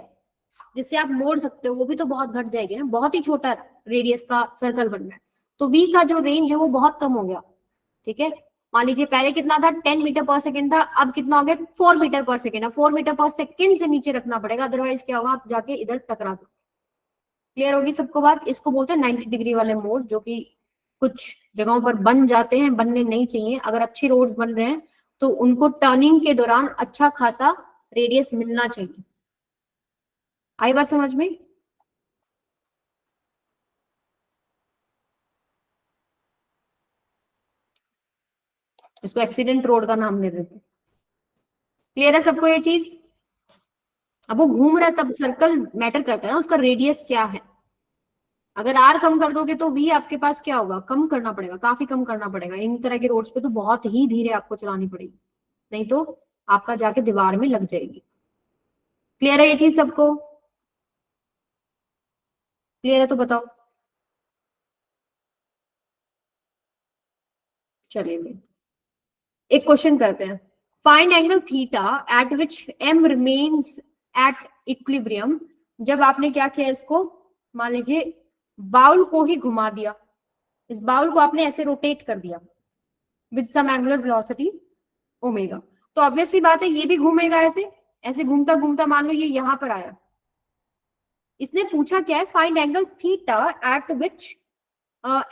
जिससे आप मोड़ सकते हो वो भी तो बहुत घट जाएगी ना, बहुत ही छोटा रेडियस का सर्कल बन रहा है, तो v का जो रेंज है वो बहुत कम हो गया। ठीक है, मान लीजिए पहले कितना था, 10 मीटर पर सेकेंड था, अब कितना हो गया, 4 मीटर पर सेकेंड है। 4 मीटर पर सेकेंड से नीचे रखना पड़ेगा, अदरवाइज क्या होगा, आप जाके इधर टकरा दो। क्लियर होगी सबको बात? इसको बोलते हैं 90 डिग्री वाले मोड़, जो कि कुछ जगहों पर बन जाते हैं, बनने नहीं चाहिए। अगर अच्छी रोड्स बन रहे हैं तो उनको टर्निंग के दौरान अच्छा खासा रेडियस मिलना चाहिए। आई बात समझ में? इसको एक्सीडेंट रोड का नाम दे देते। क्लियर है सबको ये चीज? अब वो घूम रहा है तब सर्कल मैटर करता है ना, उसका रेडियस क्या है। अगर आर कम कर दोगे तो वी आपके पास क्या होगा, कम करना पड़ेगा, काफी कम करना पड़ेगा। इन तरह के रोड्स पे तो बहुत ही धीरे आपको चलानी पड़ेगी, नहीं तो आपका जाके दीवार में लग जाएगी। क्लियर है ये चीज सबको? क्लियर है तो बताओ। चलिए एक क्वेश्चन करते हैं। Find angle theta at which M remains at equilibrium. जब आपने क्या किया, इसको मान लीजिए बाउल को ही घुमा दिया, इस बाउल को आपने ऐसे रोटेट कर दिया with some angular velocity omega, तो ऑब्वियस सी बात है ये भी घूमेगा ऐसे, ऐसे घूमता घूमता मान लो ये यहां पर आया। इसने पूछा क्या है, find angle theta at which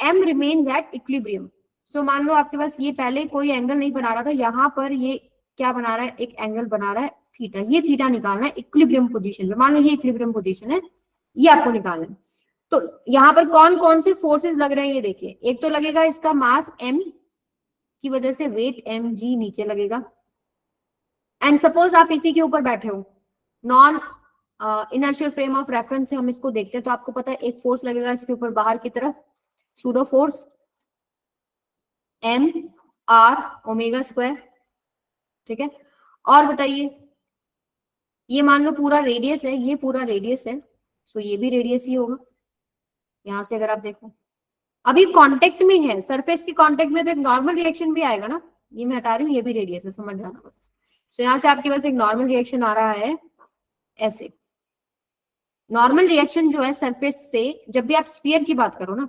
M remains at equilibrium. So मान लो आपके पास ये पहले कोई एंगल नहीं बना रहा था, यहाँ पर ये क्या बना रहा है, एक एंगल बना रहा है थीटा। ये थीटा निकालना है इक्विलिब्रियम पोजीशन पे। मान लो ये इक्विलिब्रियम पोजीशन है, ये आपको निकालना है। तो यहाँ पर कौन कौन से फोर्सेस लग रहे हैं ये देखिए। एक तो लगेगा इसका मास m की वजह से वेट mg नीचे लगेगा। एंड सपोज आप इसी के ऊपर बैठे हो, non inertial frame of reference से हम इसको देखते हैं, तो आपको पता है एक फोर्स लगेगा इसके ऊपर बाहर की तरफ, pseudo force m r omega square. ठीक है, और बताइए ये मान लो पूरा रेडियस है, ये पूरा रेडियस है, सो ये भी रेडियस ही होगा। यहां से अगर आप देखो अभी कांटेक्ट में है, सरफेस के कांटेक्ट में तो एक नॉर्मल रिएक्शन भी आएगा ना, ये मैं हटा रही हूँ, ये भी रेडियस है, समझ जाना बस। सो यहाँ से आपके पास एक नॉर्मल रिएक्शन आ रहा है ऐसे, नॉर्मल रिएक्शन जो है सरफेस से, जब भी आप स्फीयर की बात करो ना,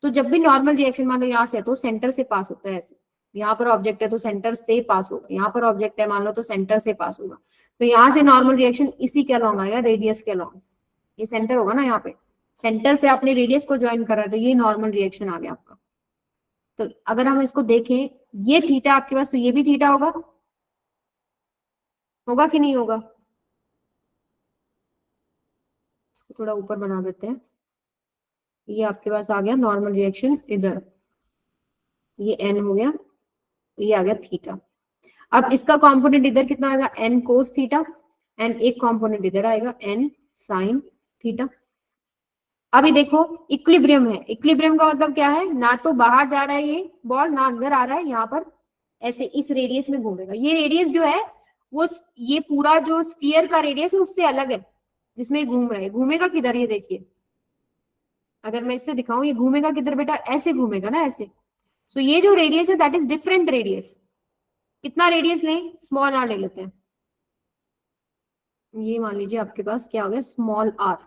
तो जब भी नॉर्मल रिएक्शन मान लो यहाँ से है तो सेंटर से पास होता है ऐसे, यहाँ पर ऑब्जेक्ट है तो सेंटर से पास होगा, यहाँ पर ऑब्जेक्ट है मान लो तो सेंटर से पास होगा। तो यहाँ से नॉर्मल रिएक्शन इसी के अलॉन्ग आएगा, रेडियस के अलॉन्ग। ये सेंटर होगा ना, यहाँ पे सेंटर से आपने रेडियस को ज्वाइन करा है तो ये नॉर्मल रिएक्शन आ गया आपका। तो अगर हम इसको देखें, ये थीटा आपके पास, तो ये भी थीटा होगा, होगा कि नहीं होगा? इसको थोड़ा ऊपर बना देते हैं। ये आपके पास आ गया नॉर्मल रिएक्शन इधर, ये एन हो गया, ये आ गया थीटा। अब इसका कंपोनेंट इधर कितना आएगा, एन कोस थीटा, एंड एक कंपोनेंट इधर आएगा एन साइन थीटा। अभी देखो इक्विलिब्रियम है, इक्विलिब्रियम का मतलब क्या है, ना तो बाहर जा रहा है ये बॉल, ना अंदर आ रहा है, यहाँ पर ऐसे इस रेडियस में घूमेगा। ये रेडियस जो है वो ये पूरा जो स्फीयर का रेडियस है उससे अलग है, जिसमें घूम रहा है। घूमेगा किधर, ये देखिए, अगर मैं इससे दिखाऊं, ये घूमेगा किधर बेटा, ऐसे घूमेगा ना, ऐसे। सो ये जो रेडियस है दैट इज डिफरेंट रेडियस। कितना रेडियस लें, स्मॉल आर ले लेते हैं। ये मान लीजिए आपके पास क्या हो गया, स्मॉल आर,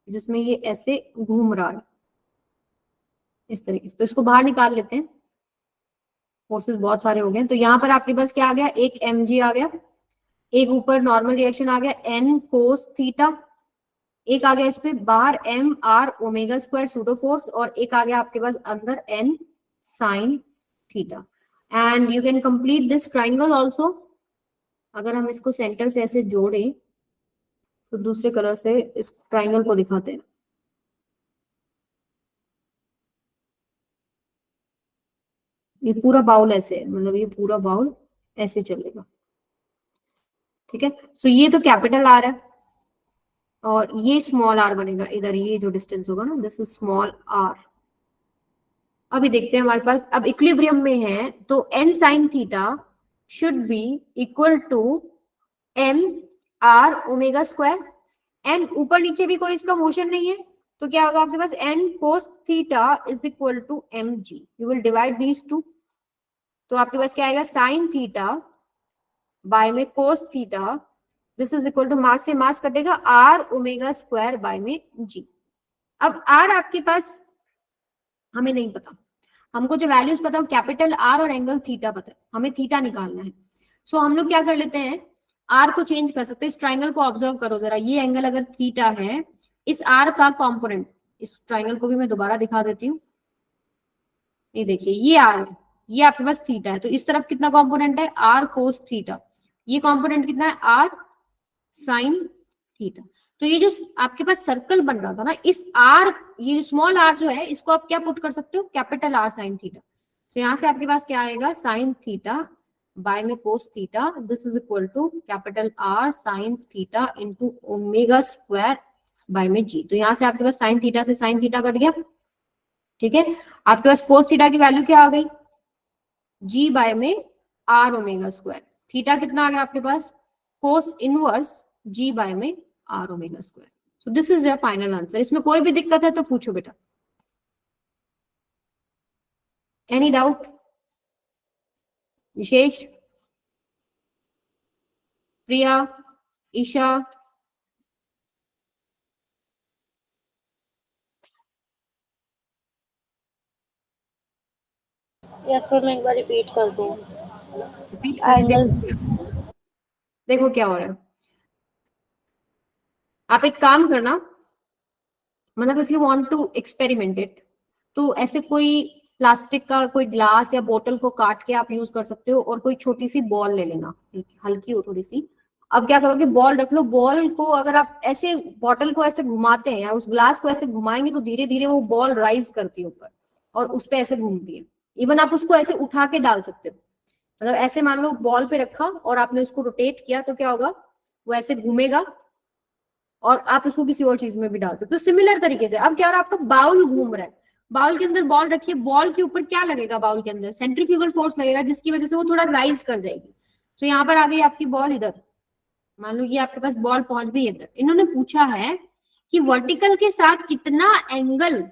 जिसमें ये ऐसे घूम रहा है इस तरीके से। तो इसको बाहर निकाल लेते हैं, फोर्सेस बहुत सारे हो गए। तो यहाँ पर आपके पास क्या आ गया, एक mg आ गया, एक ऊपर नॉर्मल रिएक्शन आ गया n कोस थीटा, एक आ गया इस पे बाहर m r omega square pseudo force, और एक आ गया आपके पास अंदर n sine theta. And you can complete this triangle also. अगर हम इसको सेंटर से ऐसे जोड़े तो दूसरे कलर से इस ट्राइंगल को दिखाते हैं। ये पूरा बाउल ऐसे, मतलब ये पूरा बाउल ऐसे चलेगा, ठीक है। सो ये तो कैपिटल आर है, और ये स्मॉल आर बनेगा इधर, ये जो डिस्टेंस होगा ना, दिस इज स्मॉल आर। अभी देखते हैं हमारे पास, अब इक्विलिब्रियम में है तो N sine theta should be equal to M R omega square, and ऊपर नीचे भी कोई इसका मोशन नहीं है, तो क्या होगा आपके पास, N cos theta is equal to M g. You will divide these two, तो आपके पास क्या आएगा, साइन थीटा बाय में cos theta, this is equal to mass से मास कटेगा, आर ओमेगा स्क्वायर बाय में जी। अब आर आपके पास हमें नहीं पता, हमको जो वैल्यूज पता है वो कैपिटल आर और एंगल थीटा पता है, हमें थीटा निकालना है। सो हम लोग क्या कर लेते हैं, आर को चेंज कर सकते हैं। इस ट्राइंगल को ऑब्जर्व करो जरा, ये एंगल अगर थीटा है, इस आर का कंपोनेंट, इस ट्राइंगल को भी मैं दोबारा दिखा देती हूँ। ये देखिए ये आर है, ये आपके पास थीटा है, तो इस तरफ कितना कंपोनेंट है, आर कोस थीटा, ये कंपोनेंट कितना है, आर साइन थीटा। तो ये जो आपके पास सर्कल बन रहा था ना, इस आर, ये जो स्मॉल आर जो है, इसको आप क्या पुट कर सकते हो, कैपिटल आर साइन थीटा। तो यहाँ से आपके पास क्या आएगा, साइन थीटा बाय में cos theta, this is equal to capital R sine theta into omega square by में जी। तो यहाँ से आपके पास साइन थीटा से साइन थीटा कट गया, ठीक है। आपके पास कोस थीटा की वैल्यू क्या आ गई, जी बाय में आर ओमेगा स्क्वायर, थीटा कितना आ गया आपके पास, कोस इनवर्स जी बाय में R omega square. So this is your final answer. इसमें कोई भी दिक्कत है तो पूछो बेटा, any doubt, Vishesh, Priya, Isha, yes ma'am, एक बार रिपीट कर दो। रिपीट करें, एंगल, देखो क्या हो रहा है। आप एक काम करना, मतलब if you want to experiment it, तो ऐसे कोई प्लास्टिक का कोई ग्लास या बोतल को काट के आप यूज कर सकते हो, और कोई छोटी सी बॉल ले लेना, हल्की हो थोड़ी सी। अब क्या करोगे, बॉल रख लो, बॉल को अगर आप ऐसे बॉटल को ऐसे घुमाते हैं या उस ग्लास को ऐसे घुमाएंगे तो धीरे धीरे वो बॉल राइज करती है ऊपर और उस पर ऐसे घूमती है। इवन आप उसको ऐसे उठा के डाल सकते हो, मतलब ऐसे मान लो बॉल पे रखा और आपने उसको रोटेट किया तो क्या होगा, वो ऐसे घूमेगा और आप उसको किसी और चीज में भी डाल सकते हो। तो सिमिलर तरीके से अब क्या हो रहा है, आपका बाउल घूम रहा है, बाउल के अंदर बॉल रखिए, बॉल के ऊपर क्या लगेगा, बाउल के अंदर सेंट्रीफ्यूगल फोर्स लगेगा, जिसकी वजह से वो थोड़ा राइज कर जाएगी। तो यहाँ पर आ गई आपकी बॉल इधर, मान लो ये आपके पास बॉल पहुंच गई इधर। इन्होंने पूछा है कि वर्टिकल के साथ कितना एंगल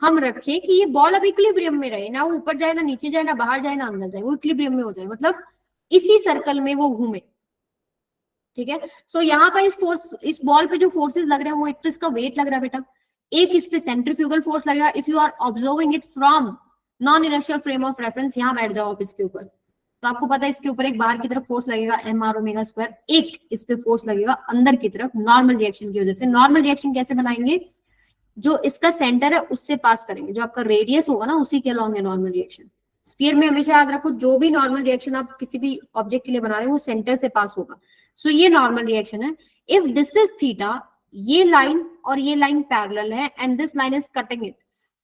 हम रखें कि ये बॉल अब इक्विलिब्रियम में रहे, ना वो ऊपर जाए, ना नीचे जाए, ना बाहर जाए, ना अंदर जाए, वो इक्विलिब्रियम में हो जाए, मतलब इसी सर्कल में वो घूमे, ठीक है। सो यहाँ पर इस बॉल पे जो फोर्सेस लग रहे हैं वो एक तो इसका वेट लग रहा है बेटा, एक इस पे सेंट्रीफ्यूगल फोर्स लगेगा। If you are observing it from non inertial frame of reference, यहाँ बैठ जाओ आप इसके ऊपर, तो आपको पता है इसके ऊपर एक बाहर की तरफ फोर्स लगेगा mr⍵², एक इस पे फोर्स लगेगा अंदर की तरफ नॉर्मल रिएक्शन की वजह से। नॉर्मल रिएक्शन कैसे बनाएंगे, जो इसका सेंटर है उससे पास करेंगे, जो आपका रेडियस होगा ना उसी के अलॉन्ग है नॉर्मल रिएक्शन। स्फीयर में हमेशा याद रखो जो भी नॉर्मल रिएक्शन आप किसी भी ऑब्जेक्ट के लिए बना रहे हैं वो सेंटर से पास होगा। सो ये नॉर्मल रिएक्शन है। इफ दिस इज थीटा, ये लाइन और ये लाइन पैरेलल है and this line is cutting it,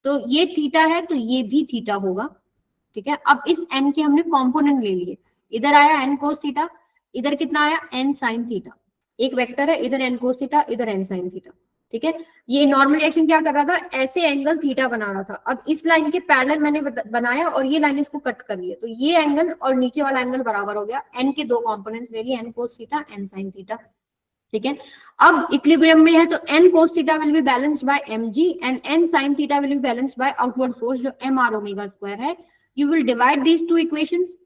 तो ये थीटा है तो ये भी थीटा होगा, ठीक है। अब इस n के हमने कंपोनेंट ले लिए, इधर आया n cos थीटा, इधर कितना आया n sin थीटा, एक वेक्टर है, इधर n cos थीटा, इधर n sin थीटा, ठीक है। ये नॉर्मल रिएक्शन क्या कर रहा था, ऐसे एंगल थीटा बना रहा था। अब इस लाइन के पैरेलल मैंने बनाया और ये लाइन इसको कट कर लिया, तो ये एंगल और नीचे वाला एंगल बराबर हो गया। n के दो कंपोनेंट्स ले लिए, n cos theta, n sin theta, ठीक है। अब इक्विलिब्रियम में है तो n cos theta will be balanced bye mg and n sin theta will be balanced bye outward force जो mr⍵² है। You will divide these two equations.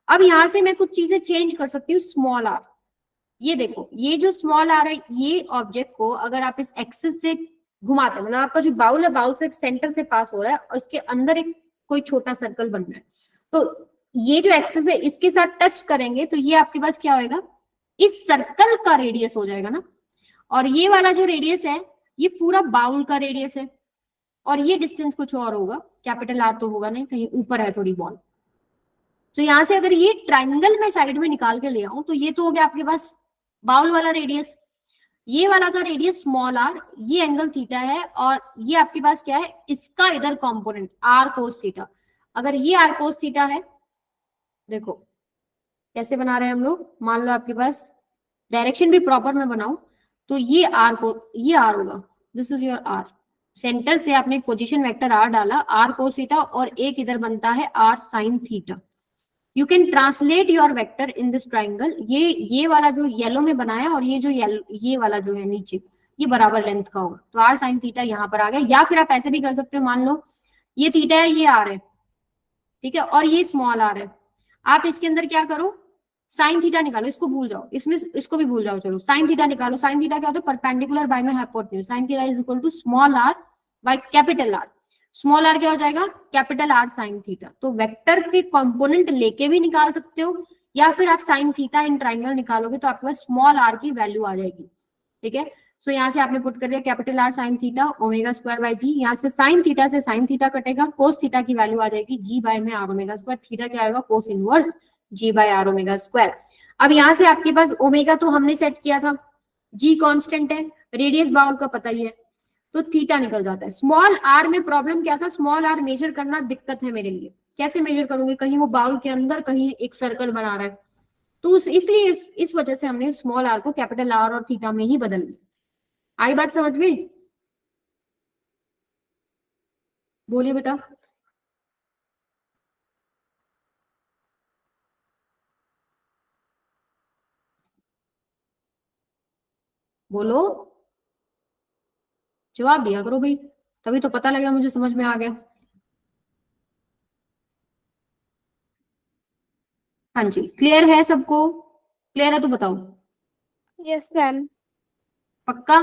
अब यहां से मैं कुछ चीजें चेंज कर सकती हूँ, स्मॉल r, ये देखो, ये जो स्मॉल r है, ये ऑब्जेक्ट को अगर आप इस एक्सिस से घुमाते हैं, मतलब आपका जो बाउल है, बाउल से सेंटर से पास हो रहा है और इसके अंदर एक कोई छोटा सर्कल बन रहा है, तो ये जो एक्सिस है इसके साथ टच करेंगे तो ये आपके पास क्या होएगा, इस सर्कल का रेडियस हो जाएगा ना। और ये वाला जो रेडियस है ये पूरा बाउल का रेडियस है, और ये डिस्टेंस कुछ और होगा, कैपिटल R तो होगा नहीं, कहीं ऊपर है थोड़ी बॉल। तो यहां से अगर ये ट्राइंगल में साइड में निकाल के ले आऊं तो ये तो हो गया आपके पास बाउल वाला रेडियस, ये वाला था रेडियस स्मॉल r, ये एंगल थीटा है, और ये आपके पास क्या है, इसका इधर कंपोनेंट r cos थीटा। अगर ये r cos थीटा है, देखो कैसे बना रहे हैं हम लोग, मान लो आपके पास डायरेक्शन भी प्रॉपर में बनाऊं तो ये r होगा, this is your r, centre से आपने एक पोजीशन वेक्टर r डाला, r cos थीटा, और एक इधर बनता है r sin theta. You can translate your vector in this triangle. ये वाला जो येलो में बनाया और ये जो ये वाला जो है नीचे, ये बराबर लेंथ का होगा, तो r sin थीटा यहाँ पर आ गया। या फिर आप ऐसे भी कर सकते हो, मान लो ये थीटा है, ये r है, ठीक है, और ये स्मॉल r है, आप इसके अंदर क्या करो, साइन थीटा निकालो, इसको भूल जाओ, इसमें इसको भी भूल जाओ, चलो साइन थीटा निकालो। साइन थीटा क्या होता है, परपेंडिकुलर बाय में hypotenuse, sine theta is equal to small r by capital R। Small r क्या हो जाएगा, कैपिटल R साइन थीटा। तो वेक्टर के कंपोनेंट लेके भी निकाल सकते हो, या फिर आप साइन थीटा इन ट्राइंगल निकालोगे तो आपके पास स्मॉल r की वैल्यू आ जाएगी, ठीक है। सो यहाँ से आपने पुट कर दिया capital R sine theta ω² by g, यहाँ से साइन थीटा से साइन थीटा कटेगा, कोस थीटा की वैल्यू आ जाएगी g बाय में r⍵², थीटा क्या आएगा, cos inverse g bye r⍵²। अब यहाँ से आपके पास ओमेगा तो हमने सेट किया था, g कांस्टेंट है, रेडियस बाउल का पता ही है, तो थीटा निकल जाता है। स्मॉल r में प्रॉब्लम क्या था, स्मॉल r मेजर करना दिक्कत है मेरे लिए, कैसे मेजर करूंगी, कहीं वो बाउल के अंदर कहीं एक सर्कल बना रहा है, तो इसलिए इस वजह से हमने स्मॉल r को कैपिटल R और थीटा में ही बदल दिया। आई बात समझ में, बोलिए बेटा। बोलो, जवाब दिया करो भाई, तभी तो पता लगेगा मुझे समझ में आ गया। हाँ जी, क्लियर है सबको, क्लियर है तो बताओ। Yes ma'am. पक्का।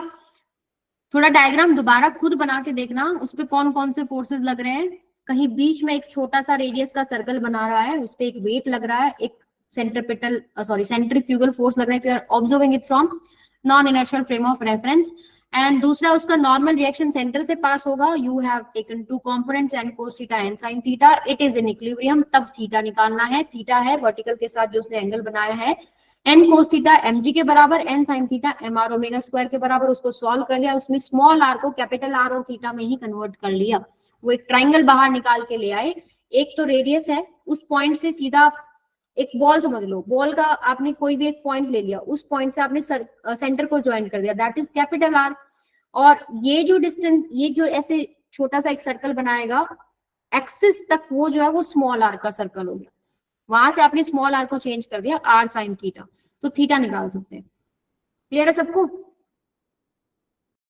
थोड़ा डायग्राम दोबारा खुद बना के देखना, उस पे कौन कौन से फोर्सेस लग रहे हैं। कहीं बीच में एक छोटा सा रेडियस का सर्कल बना रहा है, उस पे एक वेट लग रहा है, एक सेंट्रीफ्यूगल फोर्स लग रहा है, if you are observing it from non inertial frame of reference, and दूसरा उसका नॉर्मल रिएक्शन सेंटर से पास होगा। You have taken two components and cos theta and sin theta, it is in equilibrium, तब theta निकालना है। Theta है vertical के साथ जो उसने एंगल बनाया है, n cos थीटा mg के बराबर, n sin थीटा mr⍵² के बराबर, उसको सॉल्व कर लिया, उसमें स्मॉल r को कैपिटल R और थीटा में ही कन्वर्ट कर लिया। वो एक ट्राइंगल बाहर निकाल के ले आए, एक तो रेडियस है, उस पॉइंट से सीधा एक बॉल समझ लो, बॉल का आपने कोई भी एक पॉइंट ले लिया, उस पॉइंट से आपने सेंटर को ज्वाइन कर दिया, दैट इज कैपिटल R। और ये जो डिस्टेंस, ये जो ऐसे छोटा सा एक सर्कल बनाएगा एक्सिस तक, वो जो है वो स्मॉल r का सर्कल हो गया, वहां से आपने स्मॉल r को चेंज कर दिया r sin थीटा, तो थीटा निकाल सकते हैं। क्लियर है सबको।